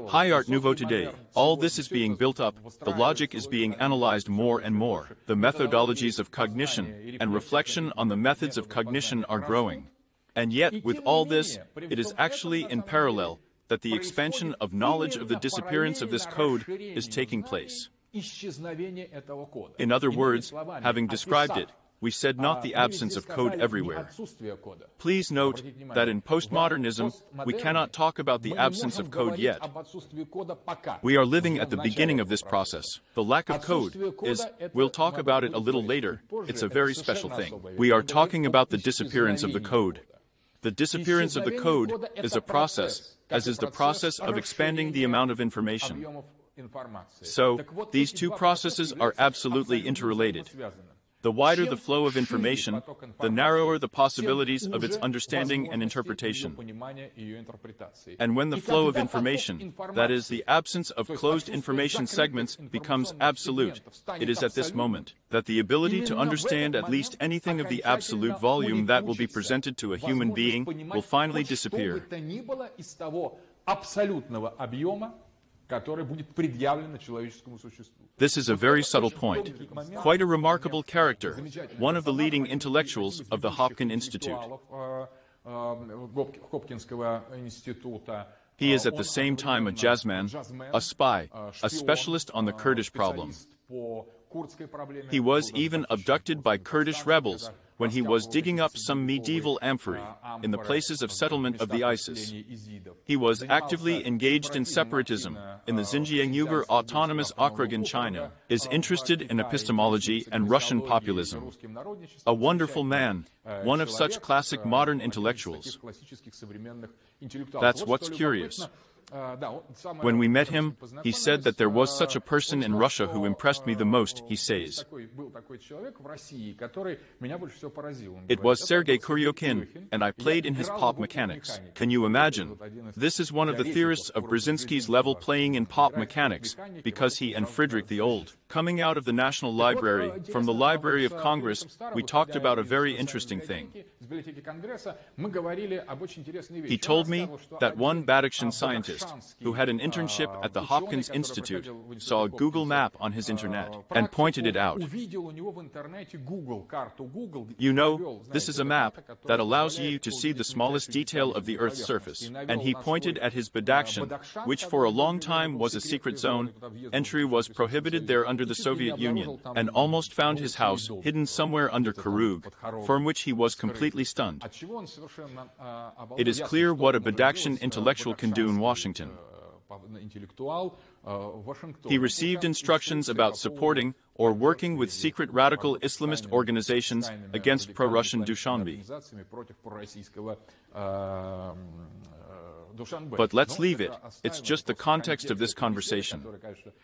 [SPEAKER 1] High Art Nouveau today, all this is being built up, the logic is being analyzed more and more, the methodologies of cognition and reflection on the methods of cognition are growing. And yet, with all this, it is actually in parallel that the expansion of knowledge of the disappearance of this code is taking place. In other words, having described it, we said not the absence of code everywhere. Please note that in postmodernism, we cannot talk about the absence of code yet. We are living at the beginning of this process. The lack of code is, we'll talk about it a little later, it's a very special thing. We are talking about the disappearance of the code. The disappearance of the code is a process, as is the process of expanding the amount of information. So, these two processes are absolutely interrelated. The wider the flow of information, the narrower the possibilities of its understanding and interpretation. And when the flow of information, that is, the absence of closed information segments, becomes absolute, it is at this moment that the ability to understand at least anything of the absolute volume that will be presented to a human being will finally disappear. This is a very subtle point. Quite a remarkable character, one of the leading intellectuals of the Hopkins Institute. He is at the same time a jazzman, a spy, a specialist on the Kurdish problem. He was even abducted by Kurdish rebels when he was digging up some medieval amphorae in the places of settlement of the ISIS. He was actively engaged in separatism in the Xinjiang-Uyghur Autonomous Okrug in China, is interested in epistemology and Russian populism. A wonderful man, one of such classic modern intellectuals. That's what's curious. When we met him, he said that there was such a person in Russia who impressed me the most, he says. It was Sergei Kuryokhin, and I played in his pop mechanics. Can you imagine? This is one of the theorists of Brzezinski's level playing in pop mechanics, because he and Frederick the Old. Coming out of the National Library, from the Library of Congress, we talked about a very interesting thing. He told me that one Badakhshan scientist, who had an internship at the Hopkins Institute, saw a Google map on his internet and pointed it out. You know, this is a map that allows you to see the smallest detail of the Earth's surface, and he pointed at his Badakhshan, which for a long time was a secret zone. Entry was prohibited there under the Soviet Union, and almost found his house hidden somewhere under Karug, from which he was completely stunned. It is clear what a Badakhshan intellectual can do in Washington. He received instructions about supporting or working with secret radical Islamist organizations against pro-Russian Dushanbe. But let's leave it, it's just the context of this conversation.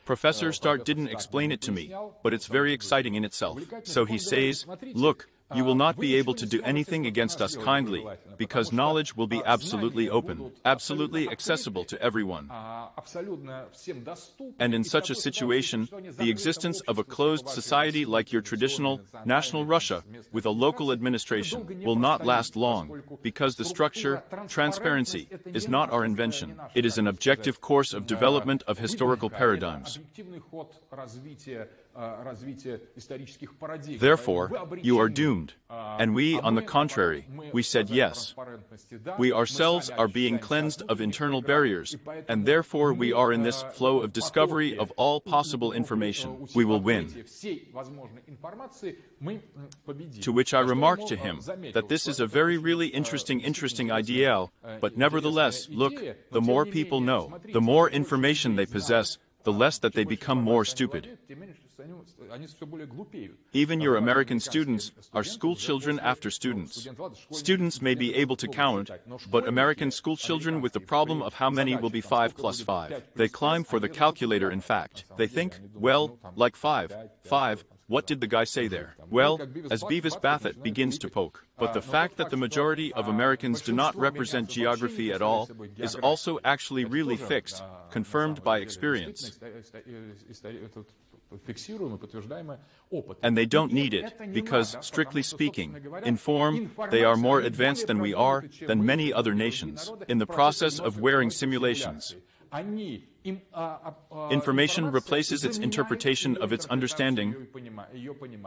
[SPEAKER 1] Professor Stark didn't explain it to me, but it's very exciting in itself. So he says, look, you will not be able to do anything against us kindly, because knowledge will be absolutely open, absolutely accessible to everyone. And in such a situation, the existence of a closed society like your traditional, national Russia, with a local administration, will not last long, because the structure, transparency, is not our invention. It is an objective course of development of historical paradigms. Therefore, you are doomed. And we, on the contrary, we said yes. We ourselves are being cleansed of internal barriers, and therefore we are in this flow of discovery of all possible information. We will win. To which I remarked to him that this is a very really interesting ideal, but nevertheless, look, the more people know, the more information they possess, the less that they become more stupid. Even your American students are school children after students. Students may be able to count, but American school children with the problem of how many will be 5 plus 5. They climb for the calculator in fact. They think, well, like 5. What did the guy say there? Well, as Beavis Baffett begins to poke. But the fact that the majority of Americans do not represent geography at all is also actually really fixed, confirmed by experience. And they don't need it, because, strictly speaking, in form, they are more advanced than we are, than many other nations, in the process of wearing simulations. Information replaces its interpretation of its understanding.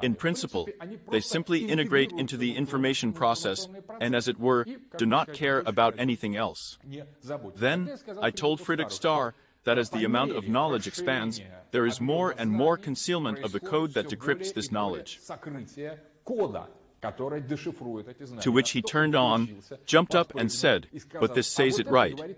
[SPEAKER 1] In principle, they simply integrate into the information process and, as it were, do not care about anything else. Then, I told Frederick Starr that as the amount of knowledge expands, there is more and more concealment of the code that decrypts this knowledge. To which he turned on, jumped up and said, but this says it right.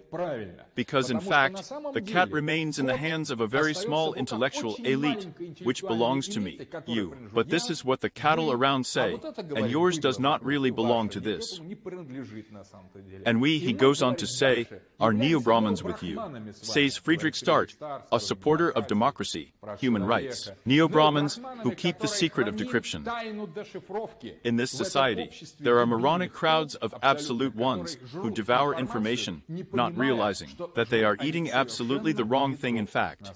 [SPEAKER 1] Because in fact, the cat remains in the hands of a very small intellectual elite, which belongs to me, you. But this is what the cattle around say, and yours does not really belong to this. And we, he goes on to say, are neo-Brahmins with you, says Friedrich Stark, a supporter of democracy, human rights. Neo-Brahmins who keep the secret of decryption. In this society, there are moronic crowds of absolute ones who devour information, not realizing that they are eating absolutely the wrong thing in fact.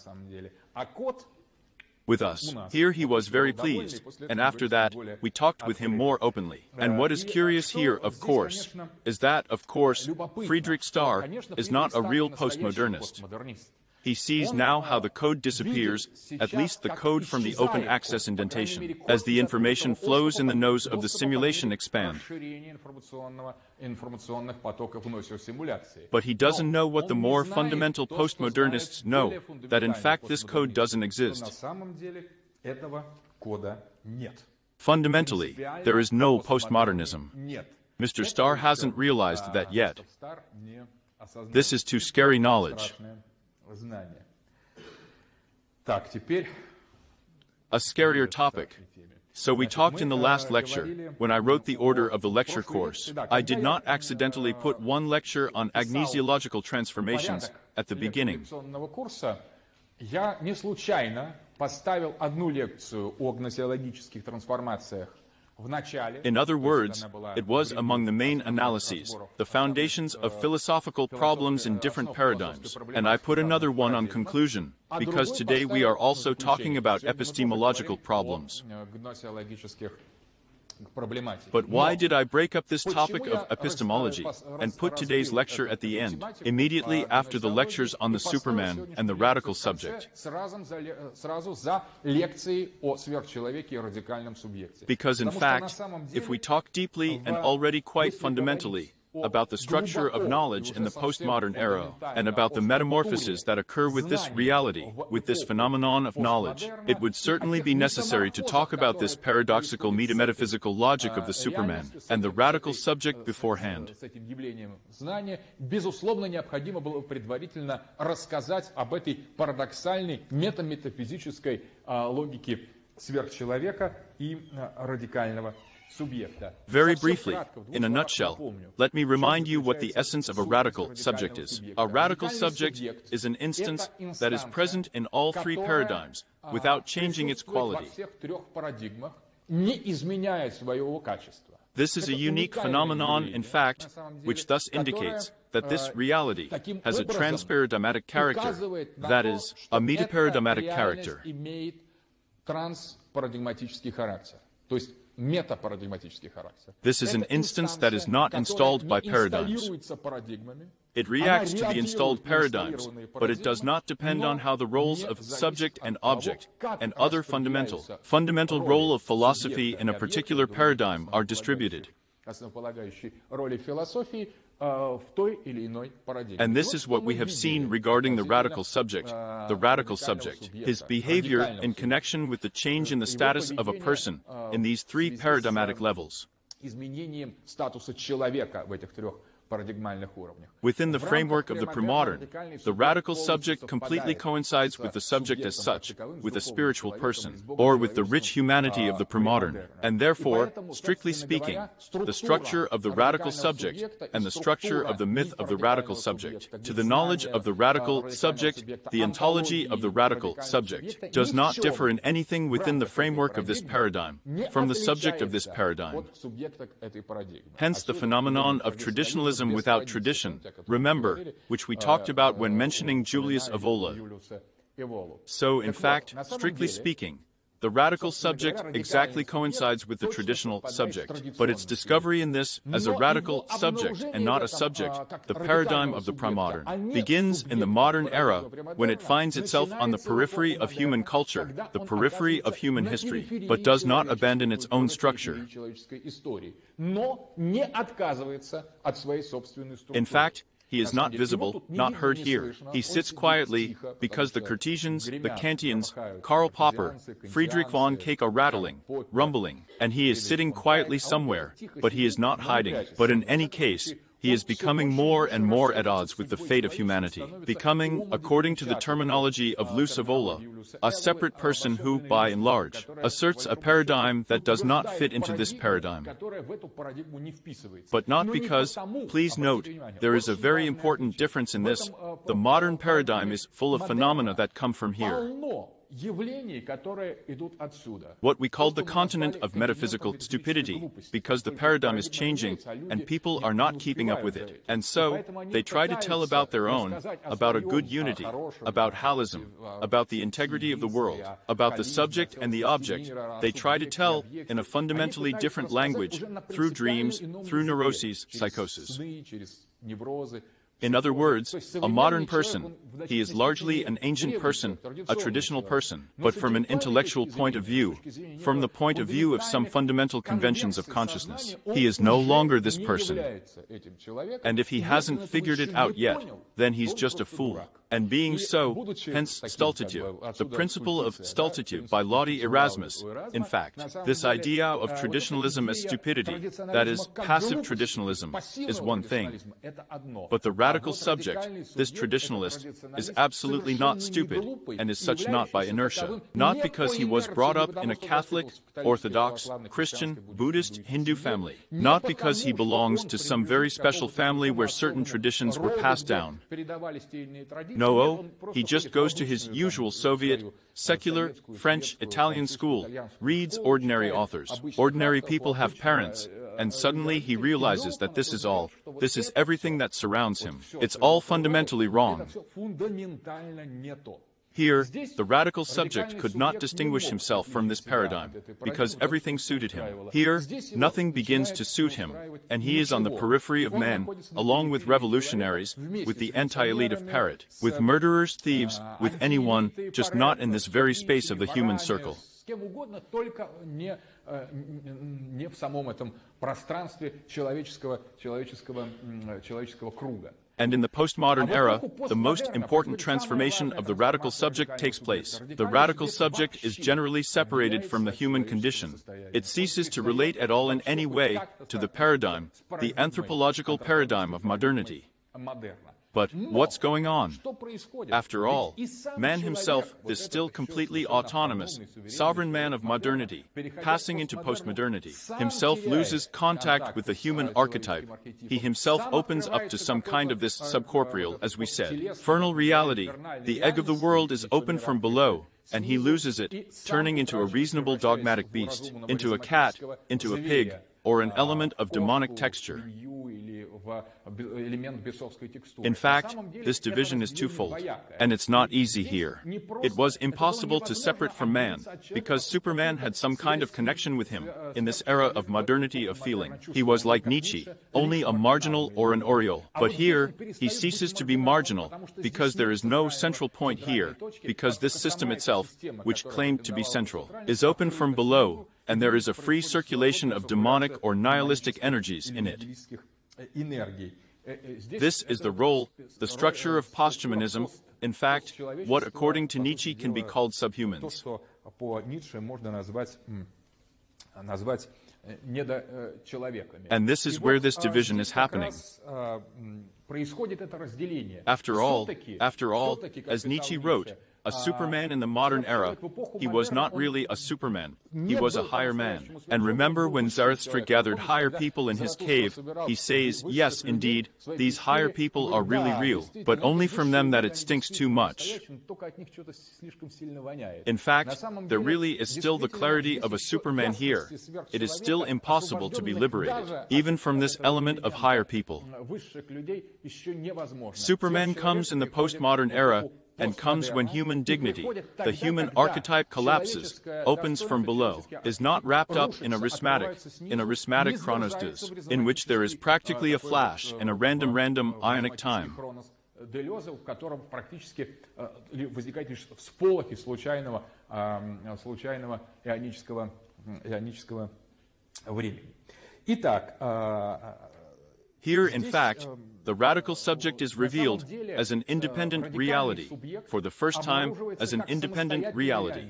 [SPEAKER 1] With us, here he was very pleased, and after that, we talked with him more openly. And what is curious here, of course, is that, of course, Friedrich Starr is not a real postmodernist. He sees now how the code disappears, at least the code from the open access indentation, as the information flows in the nose of the simulation expand. But he doesn't know what the more fundamental postmodernists know, that in fact this code doesn't exist. Fundamentally, there is no postmodernism. Mr. Starr hasn't realized that yet. This is too scary knowledge. A scarier topic. So we talked in the last lecture, when I wrote the order of the lecture course. I did not accidentally put one lecture on agnesiological transformations, at the beginning.
[SPEAKER 2] Я не случайно поставил одну лекцию о гносеологических трансформациях в начале.
[SPEAKER 1] In other words, it was among the main analyses, the foundations of philosophical problems in different paradigms, and I put another one on conclusion, because today we are also talking about epistemological problems. But why did I break up this topic of epistemology and put today's lecture at the end, immediately after the lectures on the Superman and the radical subject? Because in fact, if we talk deeply and already quite fundamentally about the structure of knowledge in the postmodern era, and about the metamorphoses that occur with this reality, with this phenomenon of knowledge, it would certainly be necessary to talk about this paradoxical metametaphysical logic of the Superman and the radical subject beforehand.
[SPEAKER 2] Безусловно, необходимо было предварительно рассказать об этой парадоксальной метаметафизической логике сверхчеловека и радикального.
[SPEAKER 1] Very briefly, in a nutshell, let me remind you what the essence of a radical subject is. A radical subject is an instance that is present in all three paradigms without changing its quality. This is a unique phenomenon, in fact, which thus indicates that this reality has a transparadigmatic character, that is, a metaparadigmatic character. This is an instance that is not installed by paradigms. It reacts to the installed paradigms, but it does not depend on how the roles of subject and object and other fundamental role of philosophy in a particular paradigm are distributed. And this is what we have seen regarding the radical subject, his behavior in connection with the change in the status of a person in these three paradigmatic levels. Within the framework of the premodern, the radical subject completely coincides with the subject as such, with a spiritual person, or with the rich humanity of the premodern, and therefore, strictly speaking, the structure of the radical subject and the structure of the myth of the radical subject. To the knowledge of the radical subject, the ontology of the radical subject does not differ in anything within the framework of this paradigm from the subject of this paradigm. Hence the phenomenon of traditionalism without tradition, remember, which we talked about when mentioning Julius Evola. So, in fact, strictly speaking, the radical subject exactly coincides with the traditional subject, but its discovery in this as a radical subject and not a subject, the paradigm of the premodern, begins in the modern era when it finds itself on the periphery of human culture, the periphery of human history, but does not abandon its own structure. In fact, he is not visible, not heard here. He sits quietly because the Cartesians, the Kantians, Karl Popper, Friedrich von Kake are rattling, rumbling, and he is sitting quietly somewhere, but he is not hiding. But in any case, he is becoming more and more at odds with the fate of humanity, becoming, according to the terminology of Luce Evola, a separate person who, by and large, asserts a paradigm that does not fit into this paradigm. But not because, please note, there is a very important difference in this. The modern paradigm is full of phenomena that come from here. What we call the continent of metaphysical stupidity, because the paradigm is changing and people are not keeping up with it. And so, they try to tell about their own, about a good unity, about holism, about the integrity of the world, about the subject and the object. They try to tell in a fundamentally different language, through dreams, through neuroses, psychosis. In other words, a modern person, he is largely an ancient person, a traditional person, but from an intellectual point of view, from the point of view of some fundamental conventions of consciousness, he is no longer this person. And if he hasn't figured it out yet, then he's just a fool. And being so, hence stultitude, the principle of stultitude by Laude Erasmus. In fact, this idea of traditionalism as stupidity, that is, passive traditionalism, is one thing. But the radical subject, this traditionalist, is absolutely not stupid, and is such not by inertia, not because he was brought up in a Catholic, Orthodox, Christian, Buddhist, Hindu family, not because he belongs to some very special family where certain traditions were passed down. No, he just goes to his usual Soviet, secular, French, Italian school, reads ordinary authors. Ordinary people have parents, and suddenly he realizes that this is everything that surrounds him. It's all fundamentally wrong. Here, the radical subject could not distinguish himself from this paradigm, because everything suited him. Here, nothing begins to suit him, and he is on the periphery of man, along with revolutionaries, with the anti-elite of Parrot, with murderers, thieves, with anyone, just not in this very space of the human circle. And in the postmodern era, the most important transformation of the radical subject takes place. The radical subject is generally separated from the human condition. It ceases to relate at all in any way to the paradigm, the anthropological paradigm of modernity. But what's going on? After all, man himself, this still completely autonomous, sovereign man of modernity, passing into postmodernity, himself loses contact with the human archetype. He himself opens up to some kind of this subcorporeal, as we said, fernal reality. The egg of the world is open from below, and he loses it, turning into a reasonable dogmatic beast, into a cat, into a pig, or an element of demonic texture. In fact, this division is twofold, and it's not easy here. It was impossible to separate from man, because Superman had some kind of connection with him, in this era of modernity of feeling. He was like Nietzsche, only a marginal or an aureole. But here, he ceases to be marginal, because there is no central point here, because this system itself, which claimed to be central, is open from below, and there is a free circulation of demonic or nihilistic energies in it. This is the role, the structure of posthumanism, in fact, what according to Nietzsche can be called subhumans. And this is where this division is happening. After all, as Nietzsche wrote, a Superman in the modern era, he was not really a Superman, he was a higher man. And remember when Zarathustra gathered higher people in his cave, he says, yes, indeed, these higher people are really real, but only from them that it stinks too much. In fact, there really is still the clarity of a Superman here. It is still impossible to be liberated, even from this element of higher people. Superman comes in the postmodern era, and comes when human dignity, the human archetype collapses, opens from below, is not wrapped up in a rhythmatic chronostas, in which there is practically a flash and a random ionic time. Here, in fact, the radical subject is revealed as an independent reality, for the first time as an independent reality.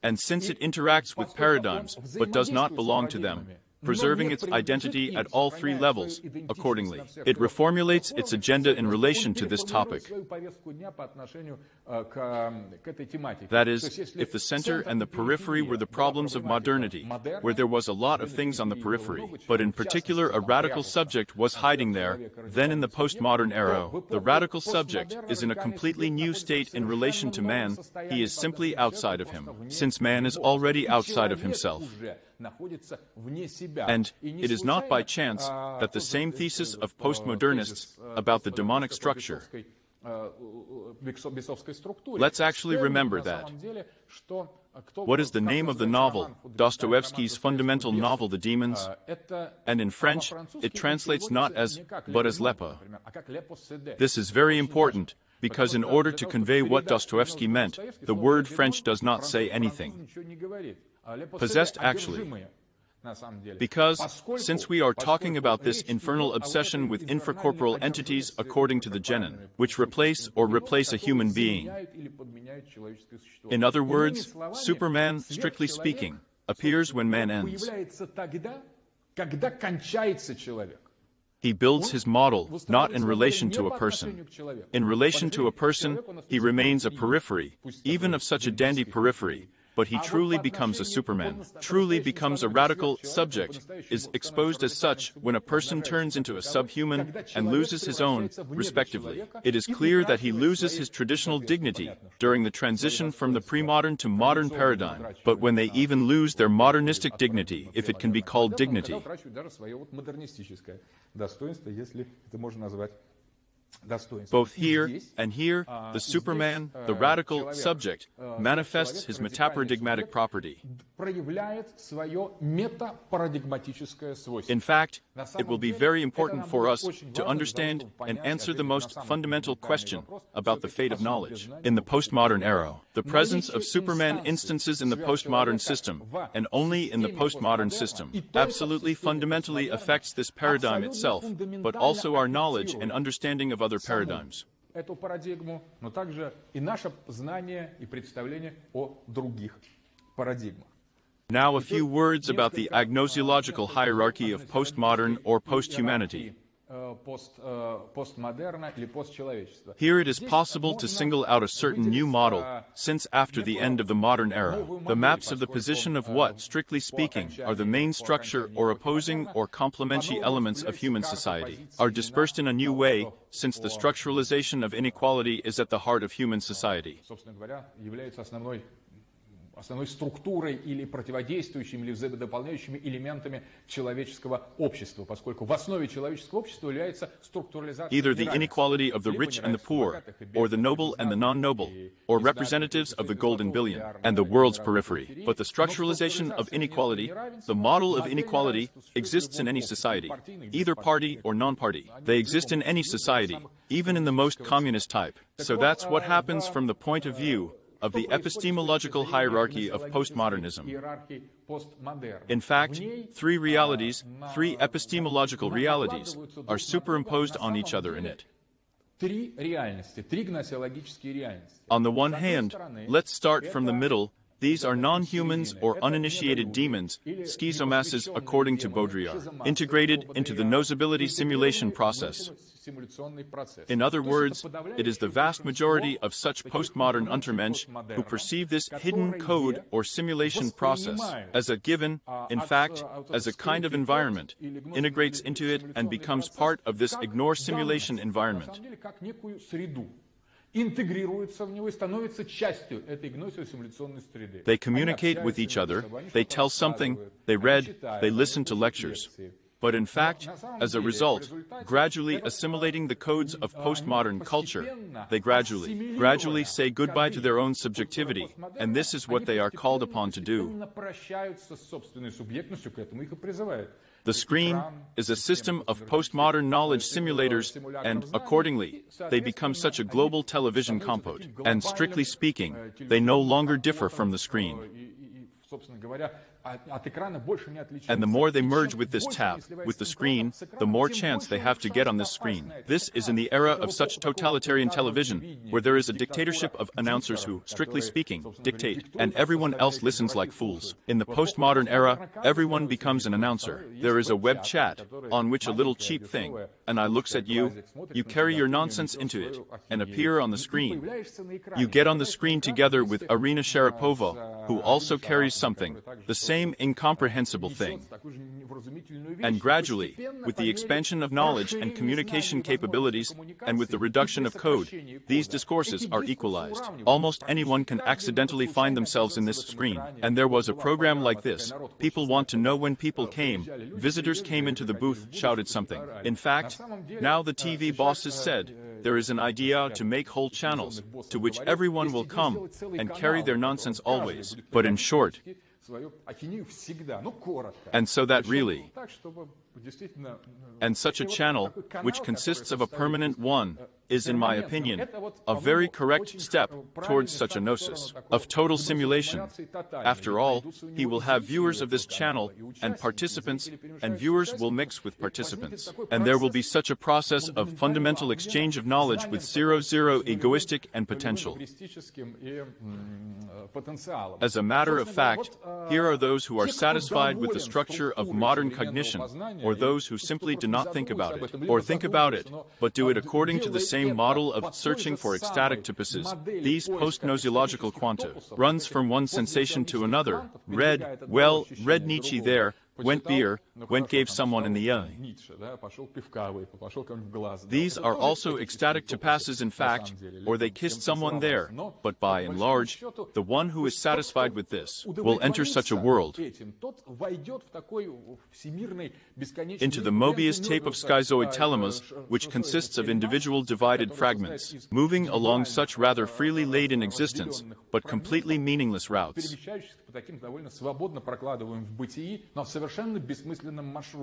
[SPEAKER 1] And since it interacts with paradigms, but does not belong to them, preserving its identity at all three levels, accordingly, it reformulates its agenda in relation to this topic. That is, if the center and the periphery were the problems of modernity, where there was a lot of things on the periphery, but in particular a radical subject was hiding there, then in the postmodern era, the radical subject is in a completely new state in relation to man. He is simply outside of him, since man is already outside of himself. And it is not by chance that the same thesis of postmodernists about the demonic structure. Let's actually remember that. What is the name of the novel, Dostoevsky's fundamental novel, The Demons? And in French, it translates not as, but as lepa. This is very important, because in order to convey what Dostoevsky meant, the word French does not say anything. Possessed actually. Because, since we are talking about this infernal obsession with infracorporeal entities according to the Genon, which replace a human being. In other words, Superman, strictly speaking, appears when man ends. He builds his model, not in relation to a person. In relation to a person, he remains a periphery, even of such a dandy periphery, but he truly becomes a Superman, truly becomes a radical subject, is exposed as such when a person turns into a subhuman and loses his own, respectively. It is clear that he loses his traditional dignity during the transition from the pre-modern to modern paradigm, but when they even lose their modernistic dignity, if it can be called dignity. Both here and here, the Superman, the radical subject, manifests his metaparadigmatic property. In fact, it will be very important for us to understand and answer the most fundamental question about the fate of knowledge in the postmodern era. The presence of Superman instances in the postmodern system, and only in the postmodern system, absolutely fundamentally affects this paradigm itself, but also our knowledge and understanding of other paradigms.
[SPEAKER 2] Эту парадигму, но также и наше знание и представление о других парадигмах.
[SPEAKER 1] Now a few words about the agnosiological hierarchy of postmodern or posthumanity. Here it is possible to single out a certain new model, since after the end of the modern era, the maps of the position of what, strictly speaking, are the main structure or opposing or complementary elements of human society, are dispersed in a new way, since the structuralization of inequality is at the heart of human society.
[SPEAKER 2] Основной структурой или противодействующими или взаимодополняющими элементами человеческого общества, поскольку в основе человеческого общества является структурализация.
[SPEAKER 1] Either the inequality of the rich and the poor, or the noble and the non-noble, or representatives of the golden billion and the world's periphery. But the structuralization of inequality, the model of inequality, exists in any society, either party or non-party. They exist in any society, even in the most communist type. So that's what happens from the point of view of the epistemological hierarchy of postmodernism. In fact, three realities, three epistemological realities, are superimposed on each other in it. On the one hand, let's start from the middle. These are non-humans or uninitiated demons, schizomasses according to Baudrillard, integrated into the nosability simulation process. In other words, it is the vast majority of such postmodern Untermensch who perceive this hidden code or simulation process as a given, in fact, as a kind of environment, integrates into it and becomes part of this ignore simulation environment. They communicate with each other, they tell something, they read, they listen to lectures. But in fact, as a result, gradually assimilating the codes of postmodern culture, they gradually say goodbye to their own subjectivity, and this is what they are called upon to do. The screen is a system of postmodern knowledge simulators, and, accordingly, they become such a global television compote. And strictly speaking, they no longer differ from the screen. And the more they merge with this tab, with the screen, the more chance they have to get on this screen. This is in the era of such totalitarian television, where there is a dictatorship of announcers who, strictly speaking, dictate, and everyone else listens like fools. In the postmodern era, everyone becomes an announcer. There is a web chat, on which a little cheap thing, and I looks at you, you carry your nonsense into it, and appear on the screen. You get on the screen together with Irina Sharapova, who also carries something, the same incomprehensible thing. And gradually, with the expansion of knowledge and communication capabilities, and with the reduction of code, these discourses are equalized. Almost anyone can accidentally find themselves in this screen. And there was a program like this. People want to know when people came. Visitors came into the booth, shouted something. In fact, now the TV bosses said, there is an idea to make whole channels, to which everyone will come, and carry their nonsense always. But in short, and so that really, and such a channel, which consists of a permanent one, is, in my opinion, a very correct step towards such a gnosis of total simulation. After all, he will have viewers of this channel, and participants, and viewers will mix with participants. And there will be such a process of fundamental exchange of knowledge with 0-0 egoistic and potential. As a matter of fact, here are those who are satisfied with the structure of modern cognition, or those who simply do not think about it, or think about it, but do it according to the same model of searching for ecstatic typuses. These post-gnosiological quanta runs from one sensation to another. Read Nietzsche there, went beer, went gave someone in the eye. These are also ecstatic typuses in fact, or they kissed someone there, but by and large, the one who is satisfied with this will enter such a world. Into the Mobius tape of schizoid telemas, which consists of individual divided fragments, moving along such rather freely laden existence, but completely meaningless routes.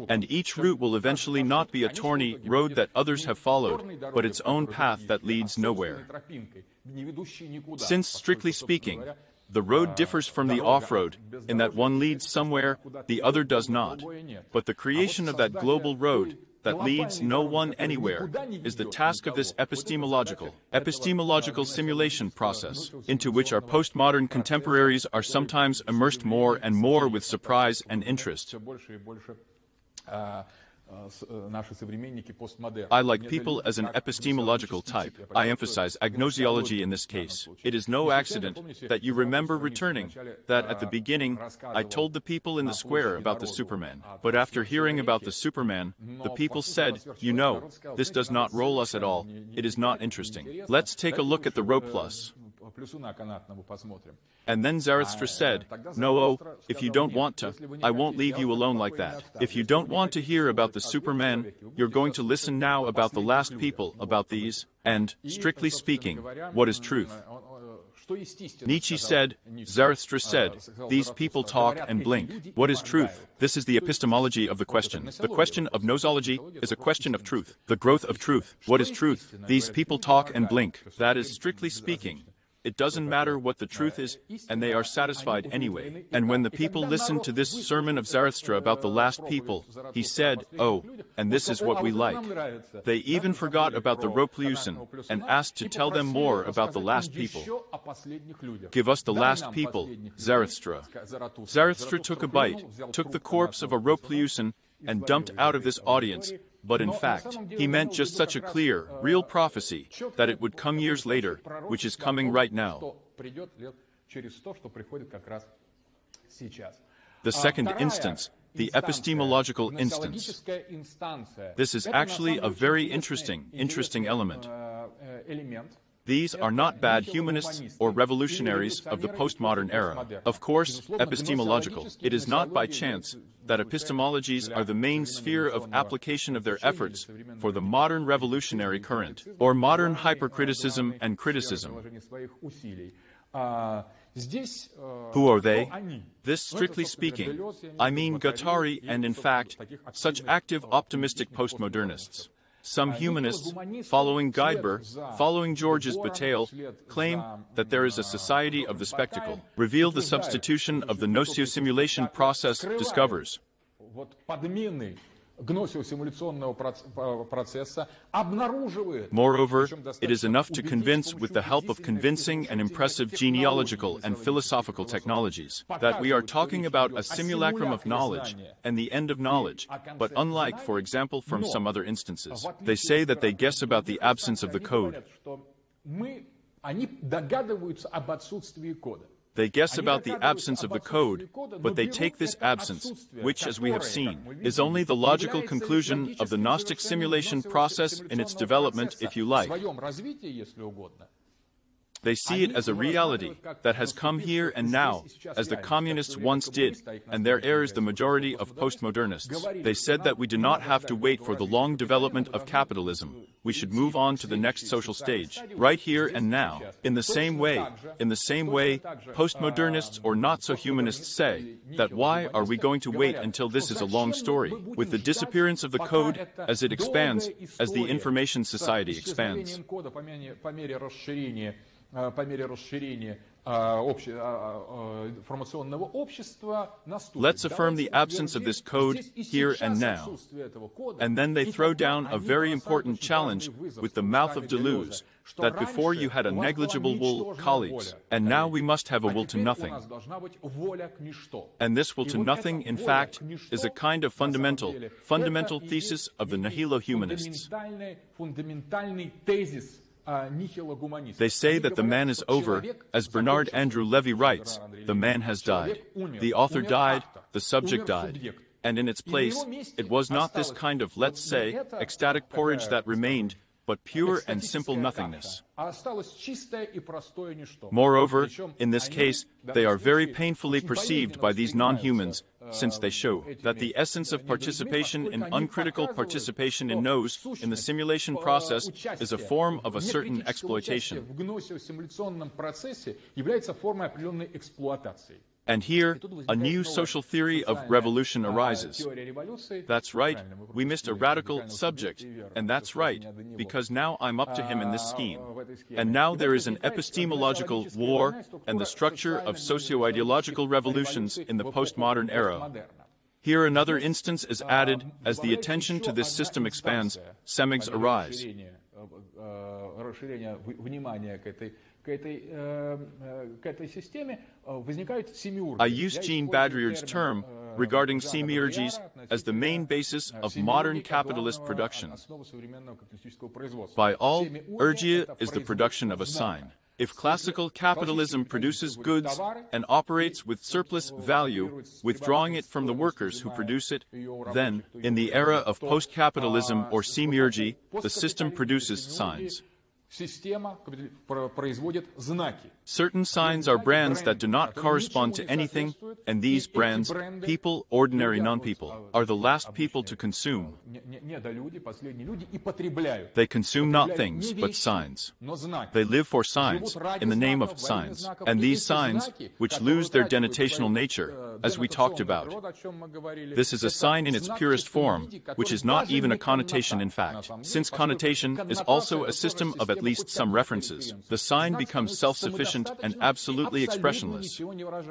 [SPEAKER 1] And each route will eventually not be a thorny road that others have followed, but its own path that leads nowhere. Since, strictly speaking, the road differs from the off-road, in that one leads somewhere, the other does not. But the creation of that global road, that leads no one anywhere, is the task of this epistemological simulation process, into which our postmodern contemporaries are sometimes immersed more and more with surprise and interest. I like people as an epistemological type. I emphasize agnosiology in this case. It is no accident that you remember returning that at the beginning I told the people in the square about the Superman. But after hearing about the Superman, the people said, you know, this does not roll us at all. It is not interesting. Let's take a look at the rope plus. And then Zarathustra said, no, if you don't want to, I won't leave you alone like that. If you don't want to hear about the Superman, you're going to listen now about the last people, about these, and, strictly speaking, what is truth? Nietzsche said, Zarathustra said, these people talk and blink. What is truth? This is the epistemology of the question. The question of nosology is a question of truth. The growth of truth. What is truth? These people talk and blink. That is, strictly speaking. It doesn't matter what the truth is, and they are satisfied anyway. And when the people listened to this sermon of Zarathustra about the last people, he said, oh, and this is what we like. They even forgot about the Ropleusen and asked to tell them more about the last people. Give us the last people, Zarathustra. Zarathustra took a bite, took the corpse of a Ropleusen, and dumped out of this audience. But in fact, he meant just such a clear, real prophecy, that it would come years later, which is coming right now. The second instance, the epistemological instance. This is actually a very interesting element. These are not bad humanists or revolutionaries of the postmodern era. Of course, epistemological. It is not by chance that epistemologies are the main sphere of application of their efforts for the modern revolutionary current, or modern hypercriticism and criticism. Who are they? This, strictly speaking, I mean Guattari and, in fact, such active optimistic postmodernists. Some humanists, following Geidber, following Georges Bataille, claim that there is a society of the spectacle. Reveal the substitution of the gnosiosimulation process discovers. Moreover, it is enough to convince with the help of convincing and impressive genealogical and philosophical technologies that we are talking about a simulacrum of knowledge and the end of knowledge, but unlike, for example, from some other instances. They say that they guess about the absence of the code. They guess about the absence of the code, but they take this absence, which, as we have seen, is only the logical conclusion of the Gnostic simulation process in its development, if you like. They see it as a reality that has come here and now, as the communists once did, and their heirs the majority of postmodernists. They said that we do not have to wait for the long development of capitalism. We should move on to the next social stage, right here and now. In the same way, postmodernists or not-so-humanists say that why are we going to wait until this is a long story, with the disappearance of the code as it expands, as the information society expands.
[SPEAKER 2] По мере расширения информационного общества наступит.
[SPEAKER 1] Let's affirm the absence of this code here and now. And then they throw down a very important challenge with the mouth of Deleuze, that before you had a negligible will, colleagues, and now we must have a will to nothing. And this will to nothing, in fact, is a kind of fundamental thesis of the nihilo-humanists. They say that the man is over, as Bernard Andrew Levy writes, the man has died. The author died, the subject died. And in its place, it was not this kind of, let's say, ecstatic porridge that remained, but pure and simple nothingness. Moreover, in this case, they are very painfully perceived by these non-humans, since they show that the essence of participation in uncritical participation in knows in the simulation process is a form of a certain exploitation. And here, a new social theory of revolution arises. That's right, we missed a radical subject, and that's right, because now I'm up to him in this scheme. And now there is an epistemological war and the structure of socio-ideological revolutions in the postmodern era. Here another instance is added as the attention to this system expands, semigs arise. I use Jean Baudrillard's term regarding semiurges as the main basis of modern capitalist production. By all, urgia is the production of a sign. If classical capitalism produces goods and operates with surplus value, withdrawing it from the workers who produce it, then, in the era of post-capitalism or semiurgy, the system produces signs. Certain signs are brands that do not correspond to anything, and these brands, people, ordinary non-people, are the last people to consume. They consume not things, but signs. They live for signs, in the name of signs. And these signs, which lose their denotational nature, as we talked about. This is a sign in its purest form, which is not even a connotation in fact. Since connotation is also a system of at least some references, the sign becomes self-sufficient and absolutely expressionless.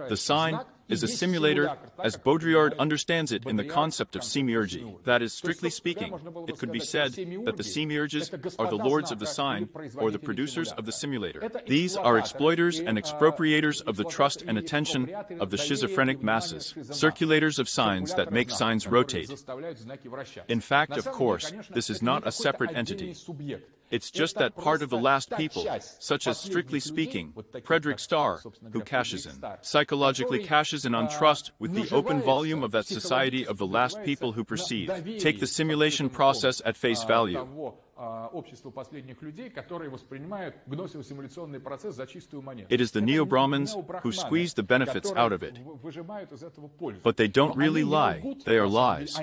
[SPEAKER 1] The sign is a simulator, as Baudrillard understands it in the concept of semiurgy. That is, strictly speaking, it could be said that the semiurges are the lords of the sign, or the producers of the simulator. These are exploiters and expropriators of the trust and attention of the schizophrenic masses, circulators of signs that make signs rotate. In fact, of course, this is not a separate entity. It's just that part of the last people, such as, strictly speaking, Frederick Starr, who cashes in. Psychologically cashes in on trust with the open volume of that society of the last people who perceive. Take the simulation process at face value. It is the neo-Brahmins who squeeze the benefits out of it. But they don't really lie, they are lies.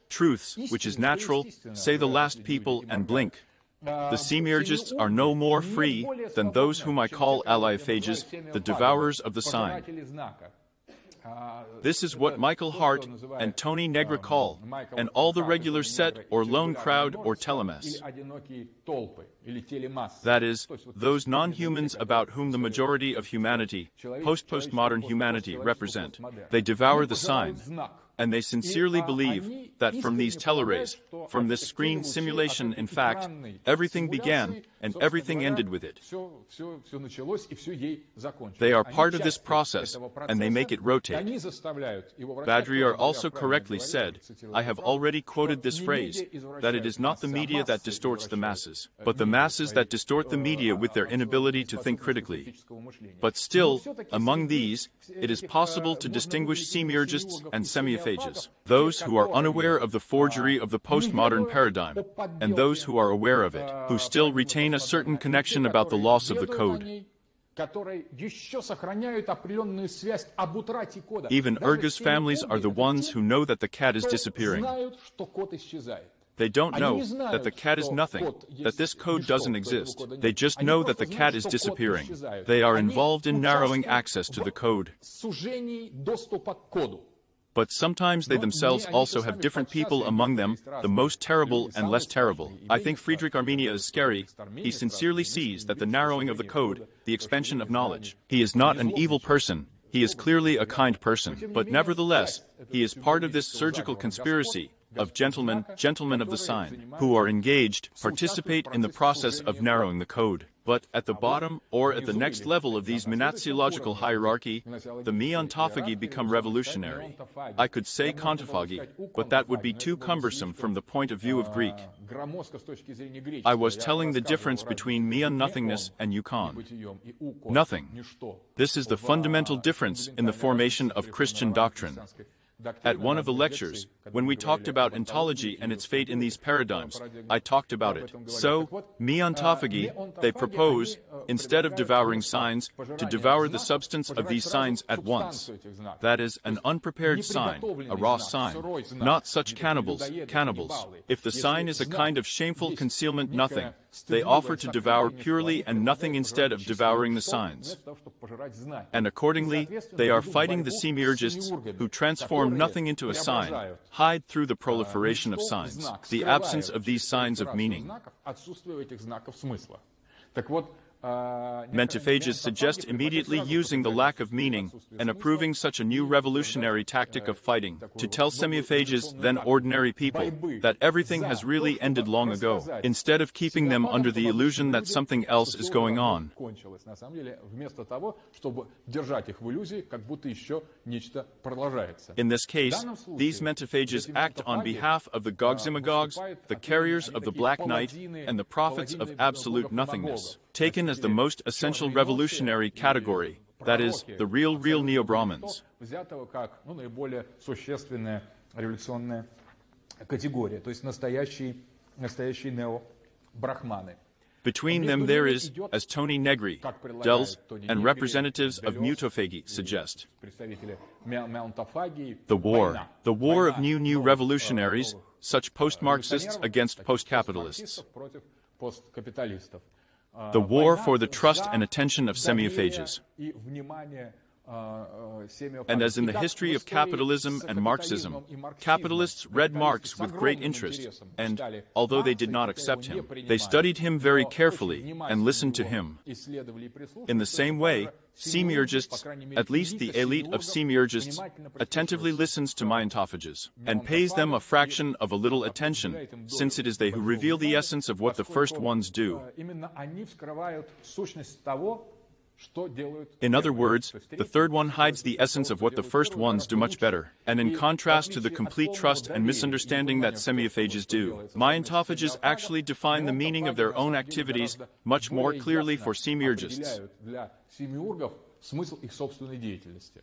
[SPEAKER 1] Truths, which is natural, say the last people and blink. The semiurgists are no more free than those whom I call alliophages, the devourers of the sign. This is what Michael Hart and Tony Negre call, and all the regular set or lone crowd or telemas. That is, those non-humans about whom the majority of humanity, post-postmodern humanity, represent. They devour the sign. And they sincerely believe that from these telerays, from this screen simulation, in fact, everything began and everything ended with it. They are part of this process, and they make it rotate. Baudrillard also correctly said, I have already quoted this phrase, that it is not the media that distorts the masses, but the masses that distort the media with their inability to think critically. But still, among these, it is possible to distinguish semiurgists and semiophagists. semiphages, those who are unaware of the forgery of the postmodern paradigm, and those who are aware of it, who still retain a certain connection about the loss of the code. Even Erga's families are the ones who know that the cat is disappearing. They don't know that the cat is nothing, that this code doesn't exist. They just know that the cat is disappearing. They are involved in narrowing access to the code. But sometimes they themselves also have different people among them, the most terrible and less terrible. I think Friedrich Armenia is scary. He sincerely sees that the narrowing of the code, the expansion of knowledge. He is not an evil person. He is clearly a kind person. But nevertheless, he is part of this surgical conspiracy of gentlemen of the sign, who are engaged, participate in the process of narrowing the code. But at the bottom, or at the next level of these monadsiological hierarchy, the meontophagi become revolutionary. I could say kontophagi, but that would be too cumbersome from the point of view of Greek. I was telling the difference between meon nothingness and eukon. Nothing. This is the fundamental difference in the formation of Christian doctrine. At one of the lectures, when we talked about ontology and its fate in these paradigms, I talked about it. So, meontophagi, they propose, instead of devouring signs, to devour the substance of these signs at once. That is, an unprepared sign, a raw sign. Not such cannibals. If the sign is a kind of shameful concealment nothing, they offer to devour purely and nothing instead of devouring the signs. And accordingly, they are fighting the semiurgists, who transform nothing into a sign, hide through the proliferation of signs, the absence of these signs of meaning. Mentophages suggest immediately using the lack of meaning and approving such a new revolutionary tactic of fighting, to tell semiphages, then ordinary people, that everything has really ended long ago, instead of keeping them under the illusion that something else is going on. In this case, these mentophages act on behalf of the Gogzimagogs, the carriers of the Black Night, and the prophets of absolute nothingness, taken as the most essential revolutionary category, that is, the real Neo-Brahmins. Between them there is, as Tony Negri, Dells, and representatives of mutophagy suggest, the war of new revolutionaries, such post-Marxists against post-capitalists. The war for the trust and attention of semiphages. And as in the history of capitalism and Marxism, capitalists read Marx with great interest, and, although they did not accept him, they studied him very carefully and listened to him. In the same way, semiurgists, at least the elite of semiurgists, attentively listens to meontophages, and pays them a fraction of a little attention, since it is they who reveal the essence of what the first ones do. In other words, the third one hides the essence of what the first ones do much better, and in contrast to the complete trust and misunderstanding that semiphages do, meontophages actually define the meaning of their own activities much more clearly for semiurgists.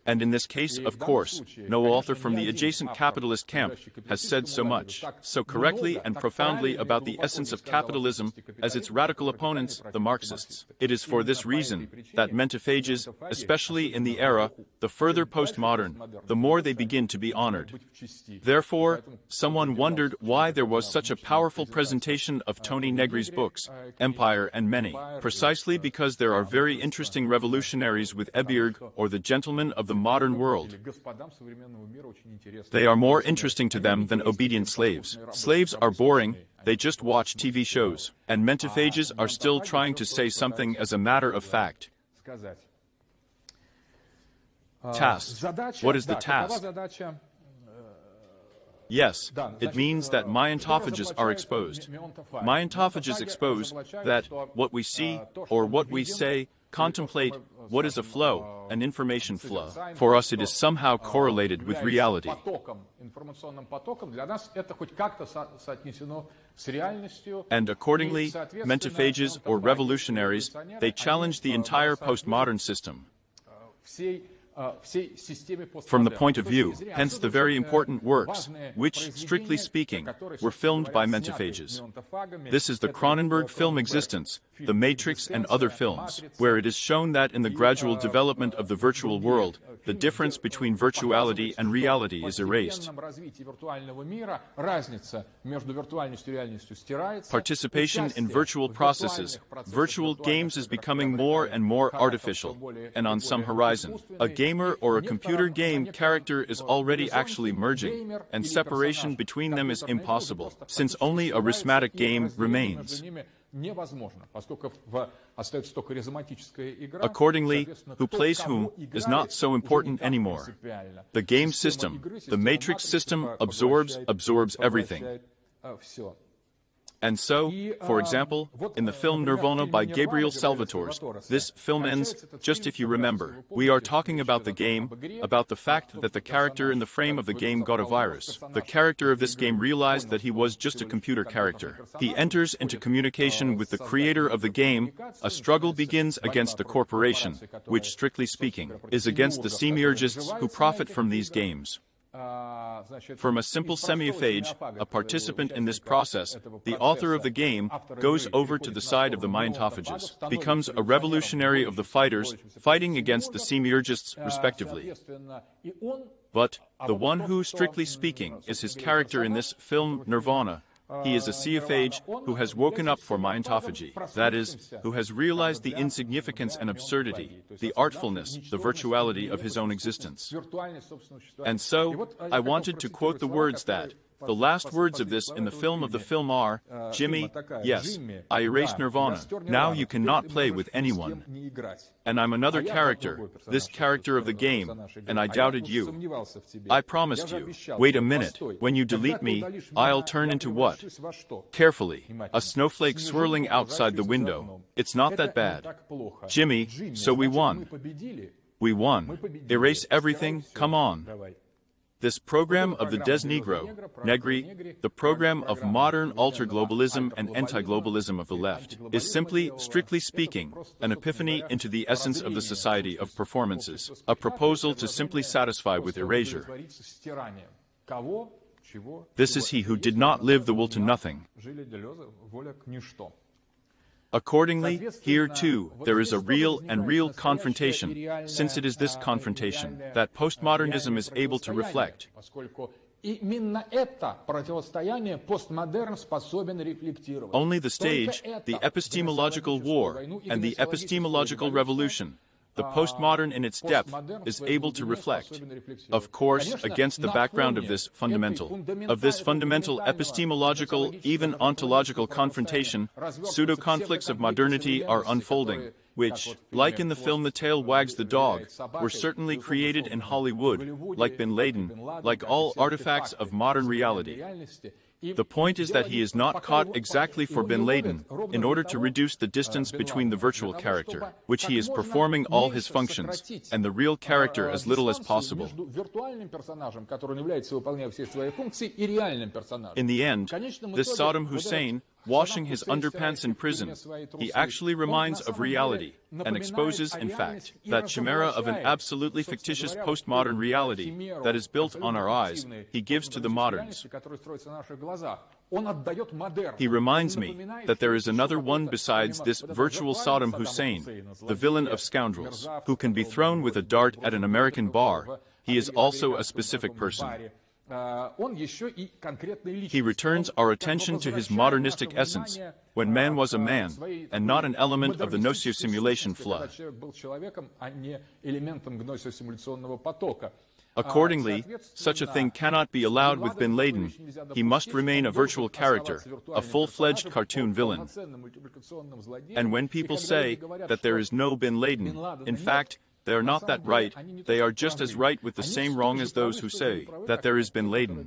[SPEAKER 1] And in this case, of course, no author from the adjacent capitalist camp has said so much, so correctly and profoundly about the essence of capitalism as its radical opponents, the Marxists. It is for this reason that mentophages, especially in the era, the further postmodern, the more they begin to be honored. Therefore, someone wondered why there was such a powerful presentation of Tony Negri's books, Empire and Many, precisely because there are very interesting revolutionaries with Ebirg, or the gentlemen of the modern world. They are more interesting to them than obedient slaves. Slaves are boring, they just watch TV shows, and mentophages are still trying to say something as a matter of fact. Task. What is the task? Yes, it means that meontophages are exposed. Meontophages expose that what we see, or what we say, contemplate, what is a flow, an information flow. For us it is somehow correlated with reality. And accordingly, mentophages or revolutionaries, they challenge the entire postmodern system. From the point of view, hence the very important works, which, strictly speaking, were filmed by mentophages. This is the Cronenberg film Existence, The Matrix and other films, where it is shown that in the gradual development of the virtual world, the difference between virtuality and reality is erased. Participation in virtual processes, virtual games is becoming more and more artificial, and on some horizon, a gamer or a computer game character is already actually merging, and separation between them is impossible, since only a rhythmatic game remains. Accordingly, who plays whom is not so important anymore. The game system, the matrix system, absorbs everything. And so, for example, in the film Nirvana by Gabriel Salvatores, this film ends, just if you remember. We are talking about the game, about the fact that the character in the frame of the game got a virus. The character of this game realized that he was just a computer character. He enters into communication with the creator of the game. A struggle begins against the corporation, which, strictly speaking, is against the semiurgists who profit from these games. From a simple semiophage, a participant in this process, the author of the game goes over to the side of the myntophages, becomes a revolutionary of the fighters, fighting against the semiurgists respectively. But the one who, strictly speaking, is his character in this film Nirvana, he is a seophage who has woken up for myntophagy, that is, who has realized the insignificance and absurdity, the artfulness, the virtuality of his own existence. And so, I wanted to quote the words that, the last words of this in the film are, Jimmy, yes, I erased Nirvana, now you cannot play with anyone. And I'm another character, this character of the game, and I doubted you. I promised you, wait a minute, when you delete me, I'll turn into what? Carefully, a snowflake swirling outside the window. It's not that bad. Jimmy, so we won. We won. Erase everything, come on. This program of the Des Negri, the program of modern alter-globalism and anti-globalism of the left, is simply, strictly speaking, an epiphany into the essence of the society of performances, a proposal to simply satisfy with erasure. This is he who did not live the will to nothing. Accordingly, here too, there is a real confrontation, since it is this confrontation that postmodernism is able to reflect. Only the stage, the epistemological war, and the epistemological revolution, the postmodern in its depth, is able to reflect, of course, against the background of this fundamental epistemological, even ontological confrontation, pseudo-conflicts of modernity are unfolding, which, like in the film The Tail Wags the Dog, were certainly created in Hollywood, like Bin Laden, like all artifacts of modern reality. The point is that he is not caught exactly for Bin Laden, in order to reduce the distance between the virtual character, which he is performing all his functions, and the real character as little as possible. In the end, this Saddam Hussein, washing his underpants in prison, he actually reminds of reality, and exposes, in fact, that chimera of an absolutely fictitious postmodern reality that is built on our eyes, he gives to the moderns. He reminds me that there is another one besides this virtual Saddam Hussein, the villain of Scoundrels, who can be thrown with a dart at an American bar. He is also a specific person. He returns our attention to his modernistic essence, when man was a man, and not an element of the gnosiosimulation flood. Accordingly, such a thing cannot be allowed with Bin Laden. He must remain a virtual character, a full-fledged cartoon villain. And when people say that there is no Bin Laden, in fact, they are not that right, they are just as right with the same wrong as those who say that there is Bin Laden.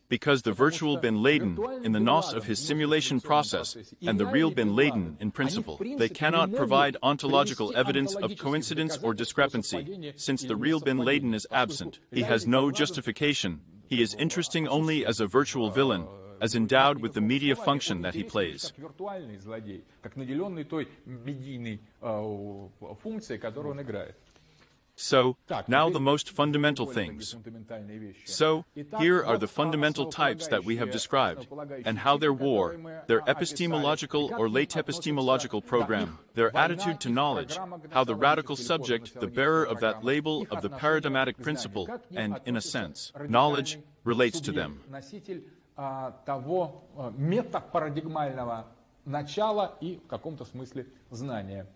[SPEAKER 1] Because the virtual Bin Laden, in the nos of his simulation process, and the real Bin Laden, in principle, they cannot provide ontological evidence of coincidence or discrepancy, since the real Bin Laden is absent. He has no justification. He is interesting only as a virtual villain, as endowed with the media function that he plays. So, now the most fundamental things. So, here are the fundamental types that we have described, and how their war, their epistemological or late epistemological program, their attitude to knowledge, how the radical subject, the bearer of that label of the paradigmatic principle, and, in a sense, knowledge, relates to them.
[SPEAKER 2] Того метапарадигмального начала и в каком-то смысле знания.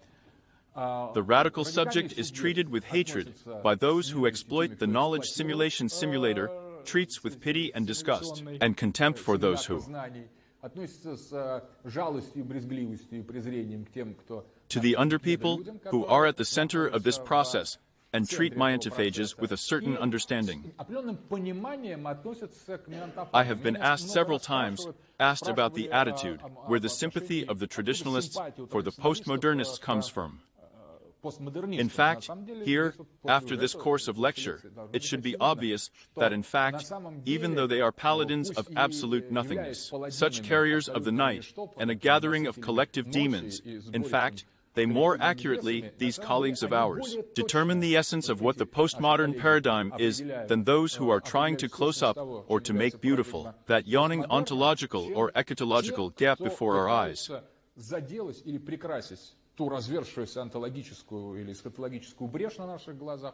[SPEAKER 1] The radical subject is treated with hatred by those who exploit the knowledge simulation simulator, treats with pity and disgust, and contempt for those who. To the underpeople who are at the center of this process, and treat myantophages with a certain understanding. I have been asked several times, about the attitude, where the sympathy of the traditionalists for the postmodernists comes from. In fact, here, after this course of lecture, it should be obvious that in fact, even though they are paladins of absolute nothingness, such carriers of the night, and a gathering of collective demons, in fact, they more accurately, these colleagues of ours, determine the essence of what the postmodern paradigm is than those who are trying to close up or to make beautiful that yawning ontological or eschatological gap before our eyes.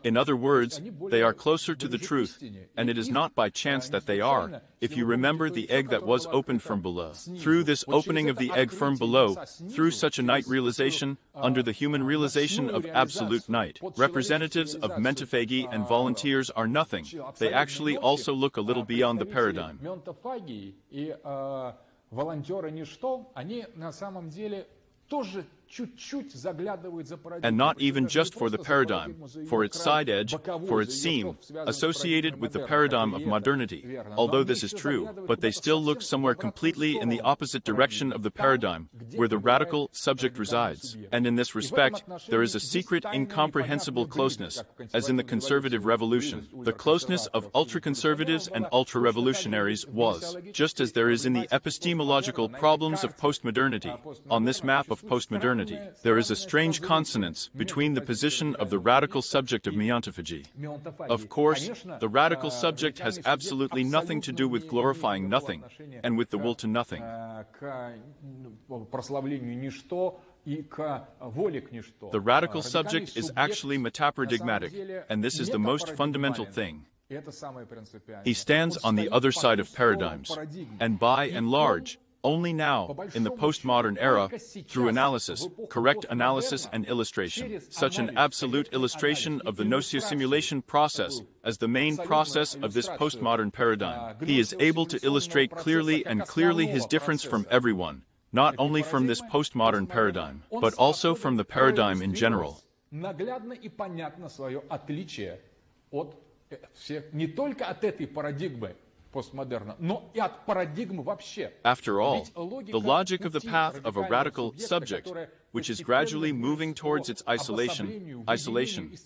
[SPEAKER 1] In other words, they are closer to the truth, and it is not by chance that they are, if you remember the egg that was opened from below. Through this opening of the egg from below, through such a night realization, under the human realization of absolute night, representatives of mentophagy and volunteers are nothing. They actually also look a little beyond the paradigm. And not even just for the paradigm, for its side edge, for its seam, associated with the paradigm of modernity, although this is true, but they still look somewhere completely in the opposite direction of the paradigm, where the radical subject resides. And in this respect, there is a secret, incomprehensible closeness, as in the conservative revolution. The closeness of ultra-conservatives and ultra-revolutionaries was, just as there is in the epistemological problems of postmodernity, on this map of postmodernity. There is a strange consonance between the position of the radical subject of meontophagy. Of course, the radical subject has absolutely nothing to do with glorifying nothing, and with the will to nothing. The radical subject is actually metaparadigmatic, and this is the most fundamental thing. He stands on the other side of paradigms, and by and large, only now, in the postmodern era, through analysis, correct analysis and illustration, such an absolute illustration of the nociosimulation process as the main process of this postmodern paradigm, he is able to illustrate clearly his difference from everyone, not only from this postmodern paradigm, but also from the paradigm in general. After all, the logic of the path of a radical subject, which is gradually moving towards its isolation,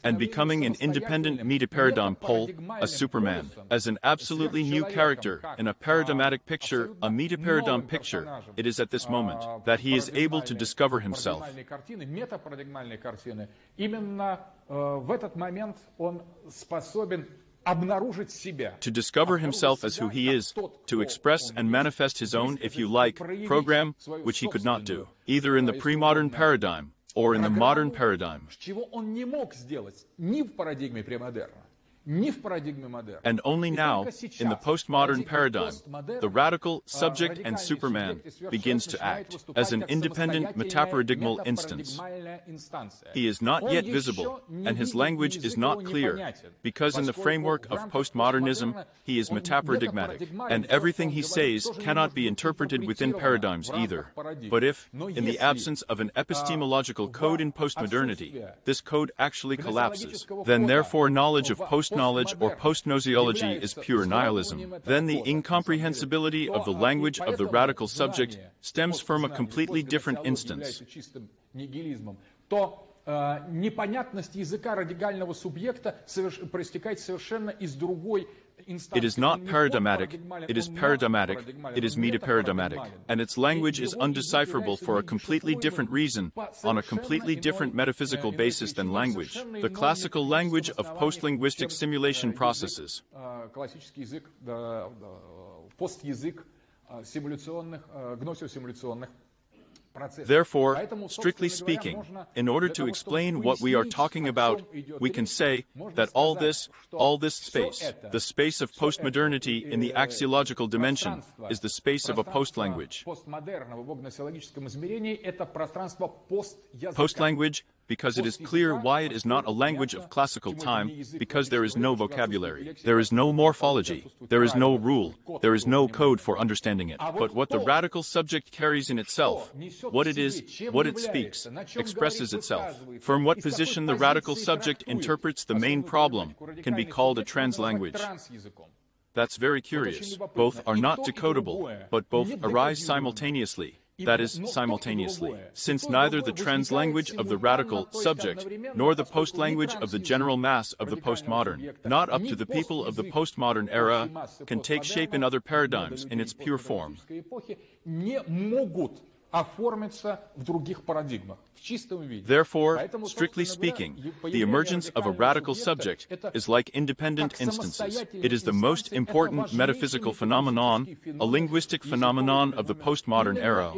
[SPEAKER 1] and becoming an independent metaparadigm pole, a Superman, as an absolutely new character in a paradigmatic picture, a metaparadigm picture, it is at this moment that he is able to discover himself. To discover himself as who he is, to express and manifest his own, if you like, program, which he could not do, either in the pre-modern paradigm or in the modern paradigm. And only now, in the postmodern paradigm, the radical subject and Superman begins to act as an independent metaparadigmal instance. He is not yet visible, and his language is not clear, because in the framework of postmodernism, he is metaparadigmatic, and everything he says cannot be interpreted within paradigms either. But if, in the absence of an epistemological code in postmodernity, this code actually collapses, then therefore knowledge of post-knowledge or post-gnoseology is pure nihilism. Then the incomprehensibility of the language of the radical subject stems from a completely different instance.
[SPEAKER 2] Непонятность языка радикального субъекта проистекает совершенно из другой
[SPEAKER 1] It is not paradigmatic, it is paradigmatic, it is metaparadigmatic, and its language is undecipherable for a completely different reason, on a completely different metaphysical basis than language, the classical language of post-linguistic simulation processes. Therefore, strictly speaking, in order to explain what we are talking about, we can say that all this space, the space of postmodernity in the axiological dimension, is the space of a post-language. Post-language, because it is clear why it is not a language of classical time, because there is no vocabulary, there is no morphology, there is no rule, there is no code for understanding it. But what the radical subject carries in itself, what it is, what it speaks, expresses itself. From what position the radical subject interprets the main problem can be called a translanguage. That's very curious. Both are not decodable, but both arise simultaneously. That is, simultaneously, since neither the translanguage of the radical subject nor the post-language of the general mass of the postmodern, not up to the people of the postmodern era, can take shape in other paradigms in its pure form. Therefore, strictly speaking, the emergence of a radical subject is like independent instances. It is the most important metaphysical phenomenon, a linguistic phenomenon of the postmodern era.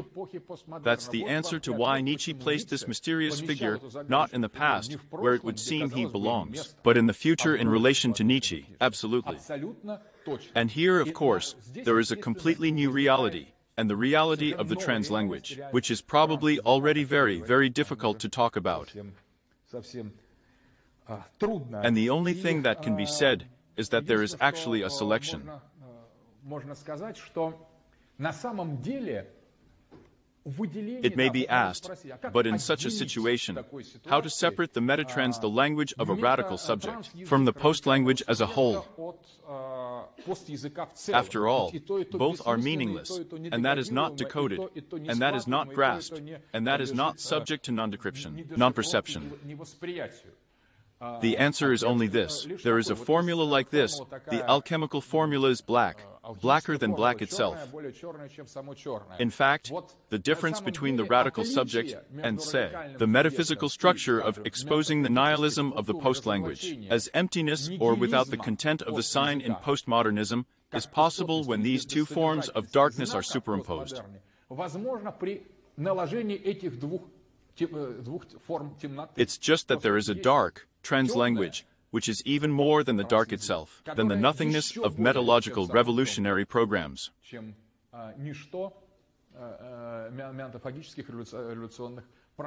[SPEAKER 1] That's the answer to why Nietzsche placed this mysterious figure not in the past, where it would seem he belongs, but in the future in relation to Nietzsche. Absolutely. And here, of course, there is a completely new reality, and the reality of the translanguage, which is probably already very, very difficult to talk about. And the only thing that can be said is that there is actually a selection. It may be asked, but in such a situation, how to separate the metatrans, the language of a radical subject, from the post-language as a whole? After all, both are meaningless, and that is not decoded, and that is not grasped, and that is not subject to non-decryption, non-perception. The answer is only this. There is a formula like this. The alchemical formula is black, blacker than black itself. In fact, the difference between the radical subject and, say, the metaphysical structure of exposing the nihilism of the post-language as emptiness or without the content of the sign in postmodernism is possible when these two forms of darkness are superimposed. It's just that there is a dark, translanguage, which is even more than the dark itself, than the nothingness of metalogical revolutionary programs.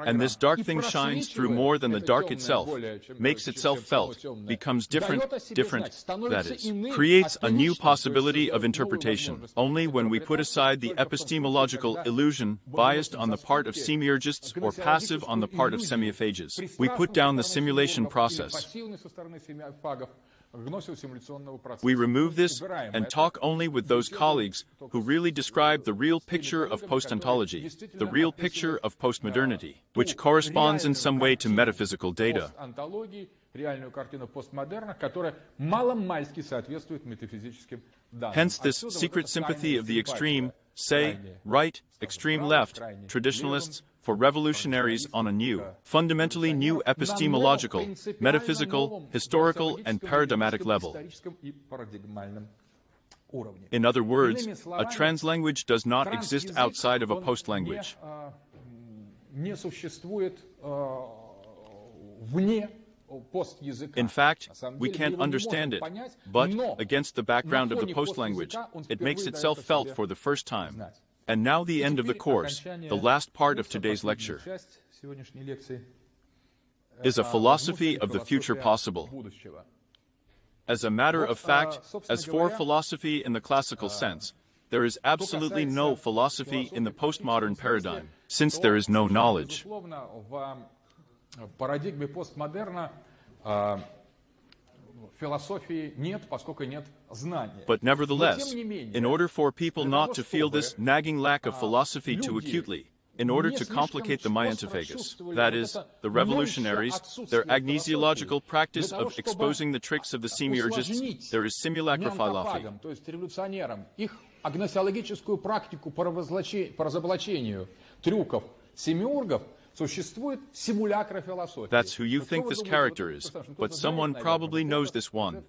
[SPEAKER 1] And this dark thing shines through more than the dark itself, makes itself felt, becomes different, that is, creates a new possibility of interpretation. Only when we put aside the epistemological illusion biased on the part of semiurgists or passive on the part of semiophages, we put down the simulation process. We remove this and talk only with those colleagues who really describe the real picture of post-ontology, the real picture of postmodernity, which corresponds in some way to metaphysical data. Hence this secret sympathy of the extreme, say, right, extreme left, traditionalists, for revolutionaries on a new, fundamentally new epistemological, metaphysical, historical, and paradigmatic level. In other words, a translanguage does not exist outside of a postlanguage. In fact, we can't understand it, but, against the background of the postlanguage, it makes itself felt for the first time. And now the end of the course, the last part of today's lecture, is a philosophy of the future possible. As a matter of fact, as for philosophy in the classical sense, there is absolutely no philosophy in the postmodern paradigm, since there is no knowledge. But nevertheless, in order for people not to feel this nagging lack of philosophy too acutely, in order to complicate the Miantophagus, that is, the revolutionaries, their agnesiological practice of exposing the tricks of the semiurgists, there is simulacra philosophy.
[SPEAKER 2] То есть революционерам, их агносиологическую практику по разоблачению трюков семиургов, существует симулякра философии.
[SPEAKER 1] That's who you think this character is, but someone probably knows this one.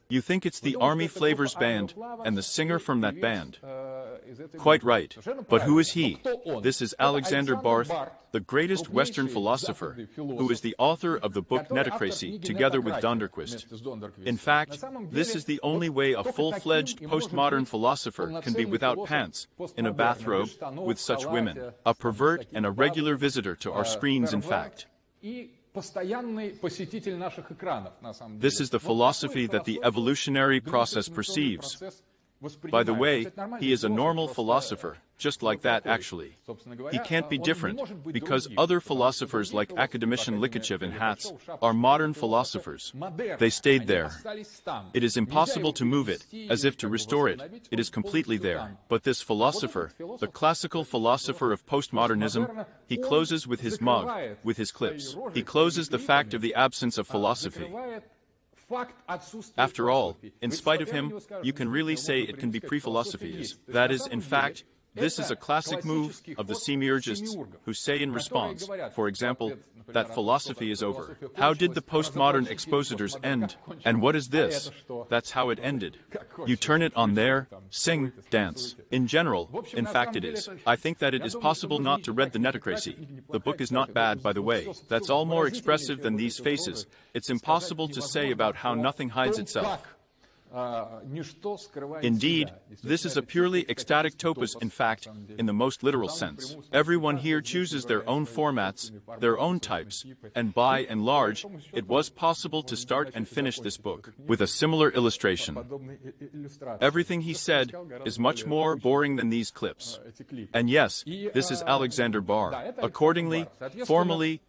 [SPEAKER 1] You think it's the Army Flavors Band and the singer from that band. Quite right. But who is he? This is Alexander Barth, the greatest Western philosopher, who is the author of the book Netocracy, together with Donderquist. In fact, this is the only way a full-fledged postmodern philosopher can be without pants, in a bathrobe, with such women, a pervert and a regular visitor to our screens, in fact. This is the philosophy that the evolutionary process perceives. By the way, he is a normal philosopher, just like that actually. He can't be different, because other philosophers like academician Likhachiev in hats are modern philosophers. They stayed there. It is impossible to move it, as if to restore it. It is completely there. But this philosopher, the classical philosopher of postmodernism, he closes with his mug, with his clips. He closes the fact of the absence of philosophy. After all, in spite of him, you can really say it can be pre-philosophy. That is, in fact, this is a classic move of the semiurgists, who say in response, for example, that philosophy is over. How did the postmodern expositors end? And what is this? That's how it ended. You turn it on there, sing, dance. In general, in fact it is. I think that it is possible not to read the Netocracy. The book is not bad, by the way. That's all more expressive than these faces. It's impossible to say about how nothing hides itself. Indeed, this is a purely ecstatic topos, in fact, in the most literal sense. Everyone here chooses their own formats, their own types, and by and large, it was possible to start and finish this book with a similar illustration. Everything he said is much more boring than these clips. And yes, this is Alexander Barr. Accordingly, formally,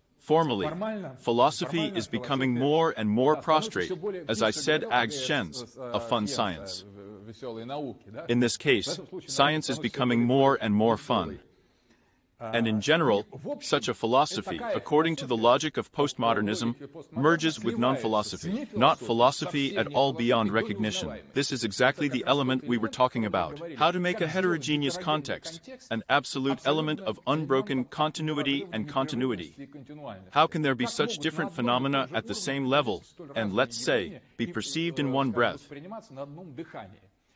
[SPEAKER 1] philosophy is becoming more and more prostrate, as I said, Ags Shens, a fun science. In this case, science is becoming more and more fun. And in general, such a philosophy, according to the logic of postmodernism, merges with non-philosophy, not philosophy at all beyond recognition. This is exactly the element we were talking about. How to make a heterogeneous context, an absolute element of unbroken continuity and continuity. How can there be such different phenomena at the same level, and let's say, be perceived in one breath?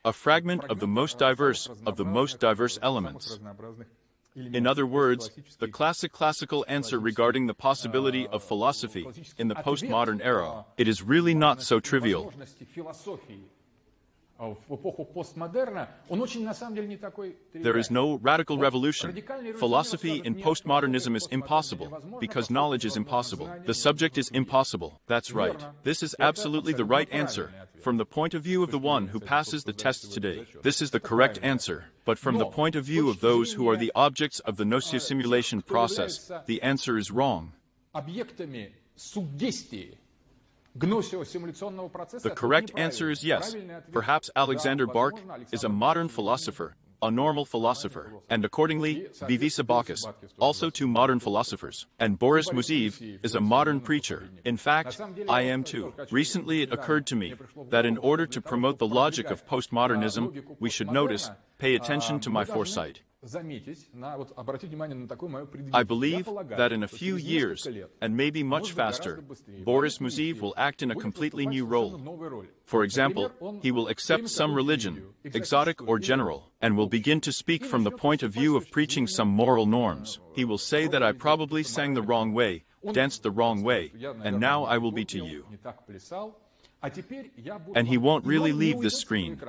[SPEAKER 1] A fragment of the most diverse elements. In other words, the classical answer regarding the possibility of philosophy in the postmodern era, it is really not so trivial. There is no radical revolution. Philosophy in postmodernism is impossible, because knowledge is impossible. The subject is impossible. That's right. This is absolutely the right answer. From the point of view of the one who passes the tests today, this is the correct answer. But from the point of view of those who are the objects of the nocio-simulation process, the answer is wrong. The correct answer is yes. Perhaps Alexander Bark is a modern philosopher, a normal philosopher, and accordingly, Vivisa Bacchus, also two modern philosophers. And Boris Muziv is a modern preacher. In fact, I am too. Recently it occurred to me that in order to promote the logic of postmodernism, we should notice, pay attention to my foresight. I believe that in a few years, and maybe much faster, Boris Muziv will act in a completely new role. For example, he will accept some religion, exotic or general, and will begin to speak from the point of view of preaching some moral norms. He will say that I probably sang the wrong way, danced the wrong way, and now I will be to you. And he won't really leave this screen.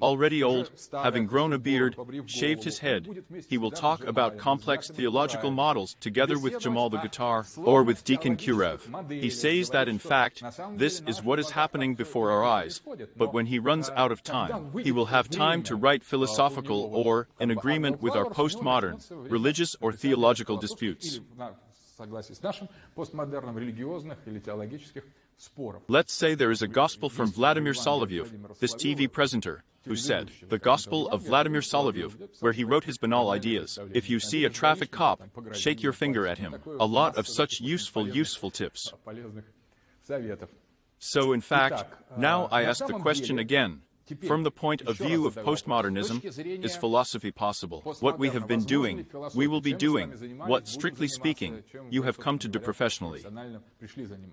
[SPEAKER 1] Already old, having grown a beard, shaved his head, he will talk about complex theological models together with Jamal the guitar, or with Deacon Kurev. He says that in fact, this is what is happening before our eyes, but when he runs out of time, he will have time to write philosophical or, in agreement with our postmodern, religious or theological disputes. Let's say there is a gospel from Vladimir Solovyev, this TV presenter, who said, the Gospel of Vladimir Solovyov, where he wrote his banal ideas. If you see a traffic cop, shake your finger at him. A lot of such useful tips. So in fact, now I ask the question again. From the point of view of postmodernism, is philosophy possible? What we have been doing, we will be doing, what, strictly speaking, you have come to do professionally.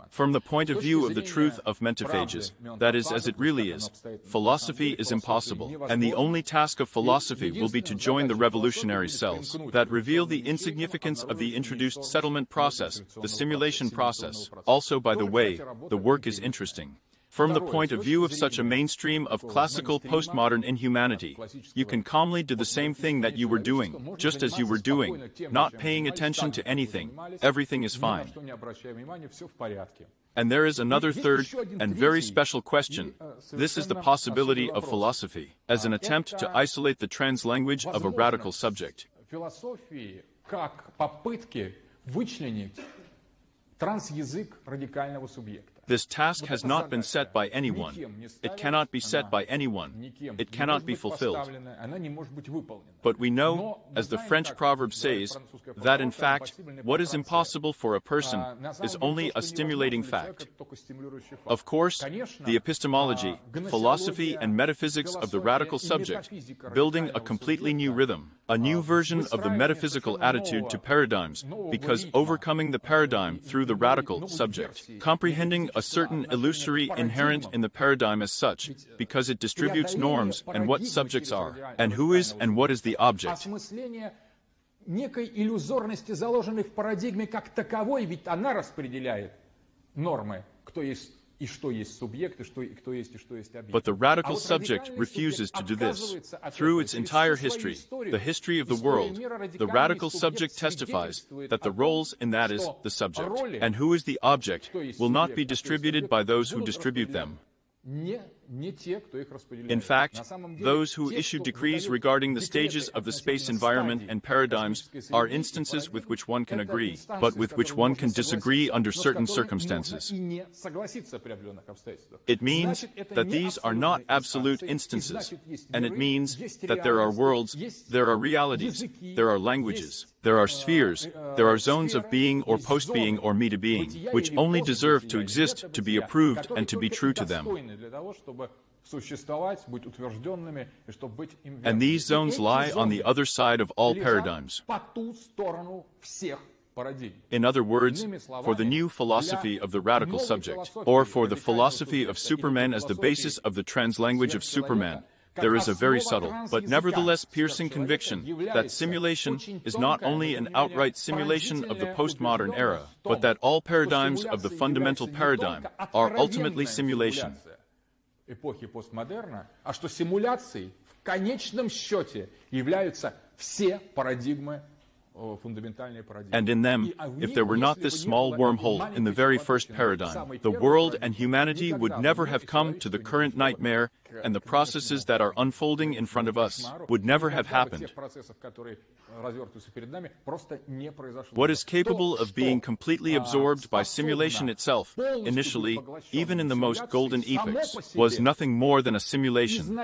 [SPEAKER 1] From the point of view of the truth of mentaphages, that is as it really is, philosophy is impossible, and the only task of philosophy will be to join the revolutionary cells that reveal the insignificance of the introduced settlement process, the simulation process. Also, by the way, the work is interesting. From the point of view of such a mainstream of classical postmodern inhumanity, you can calmly do the same thing that you were doing, just as you were doing, not paying attention to anything. Everything is fine. And there is another third and very special question. This is the possibility of philosophy as an attempt to isolate the translanguage of a radical subject. This task has not been set by anyone. It cannot be set by anyone. It cannot be fulfilled. But we know, as the French proverb says, that in fact, what is impossible for a person is only a stimulating fact. Of course, the epistemology, philosophy, and metaphysics of the radical subject, building a completely new rhythm, a new version of the metaphysical attitude to paradigms, because overcoming the paradigm through the radical subject, comprehending a certain illusory inherent in the paradigm as such, because it distributes norms and what subjects are, and who is and what is the object.
[SPEAKER 2] Некой иллюзорности, заложенной в парадигме как таковой, ведь она распределяет нормы, кто есть и что есть субъект, и кто есть объект.
[SPEAKER 1] But the radical subject refuses to do this. Through its entire history, the history of the world, the radical subject testifies that the roles in that is the subject, and who is the object will not be distributed by those who distribute them. In fact, those who issue decrees regarding the stages of the space environment and paradigms are instances with which one can agree, but with which one can disagree under certain circumstances. It means that these are not absolute instances, and it means that there are worlds, there are realities, there are languages, there are spheres, there are zones of being or post-being or meta-being, which only deserve to exist to be approved and to be true to them. And these zones lie on the other side of all paradigms. In other words, for the new philosophy of the radical subject, or for the philosophy of Superman as the basis of the translanguage of Superman, there is a very subtle, but nevertheless piercing conviction that simulation is not only an outright simulation of the postmodern era, but that all paradigms of the fundamental paradigm are ultimately simulation.
[SPEAKER 2] Эпохи постмодерна, а что симуляцией в конечном счете являются все парадигмы, фундаментальные парадигмы.
[SPEAKER 1] And in them, if there were not this small wormhole in the very first paradigm, the world and humanity would never have come to the current nightmare, and the processes that are unfolding in front of us would never have happened. What is capable of being completely absorbed by simulation itself, initially, even in the most golden epochs, was nothing more than a simulation.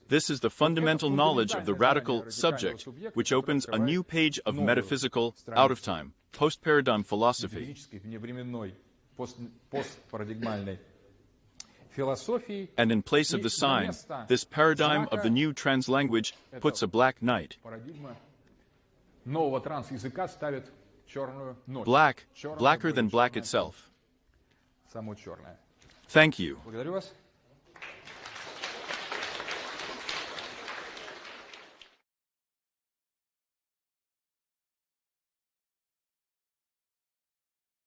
[SPEAKER 1] This is the fundamental knowledge of the radical subject, which opens a new page of metaphysical, out-of-time, post-paradigm philosophy. And in place of the sign, this paradigm of the new translanguage puts a black night. Black, blacker than black itself. Thank you.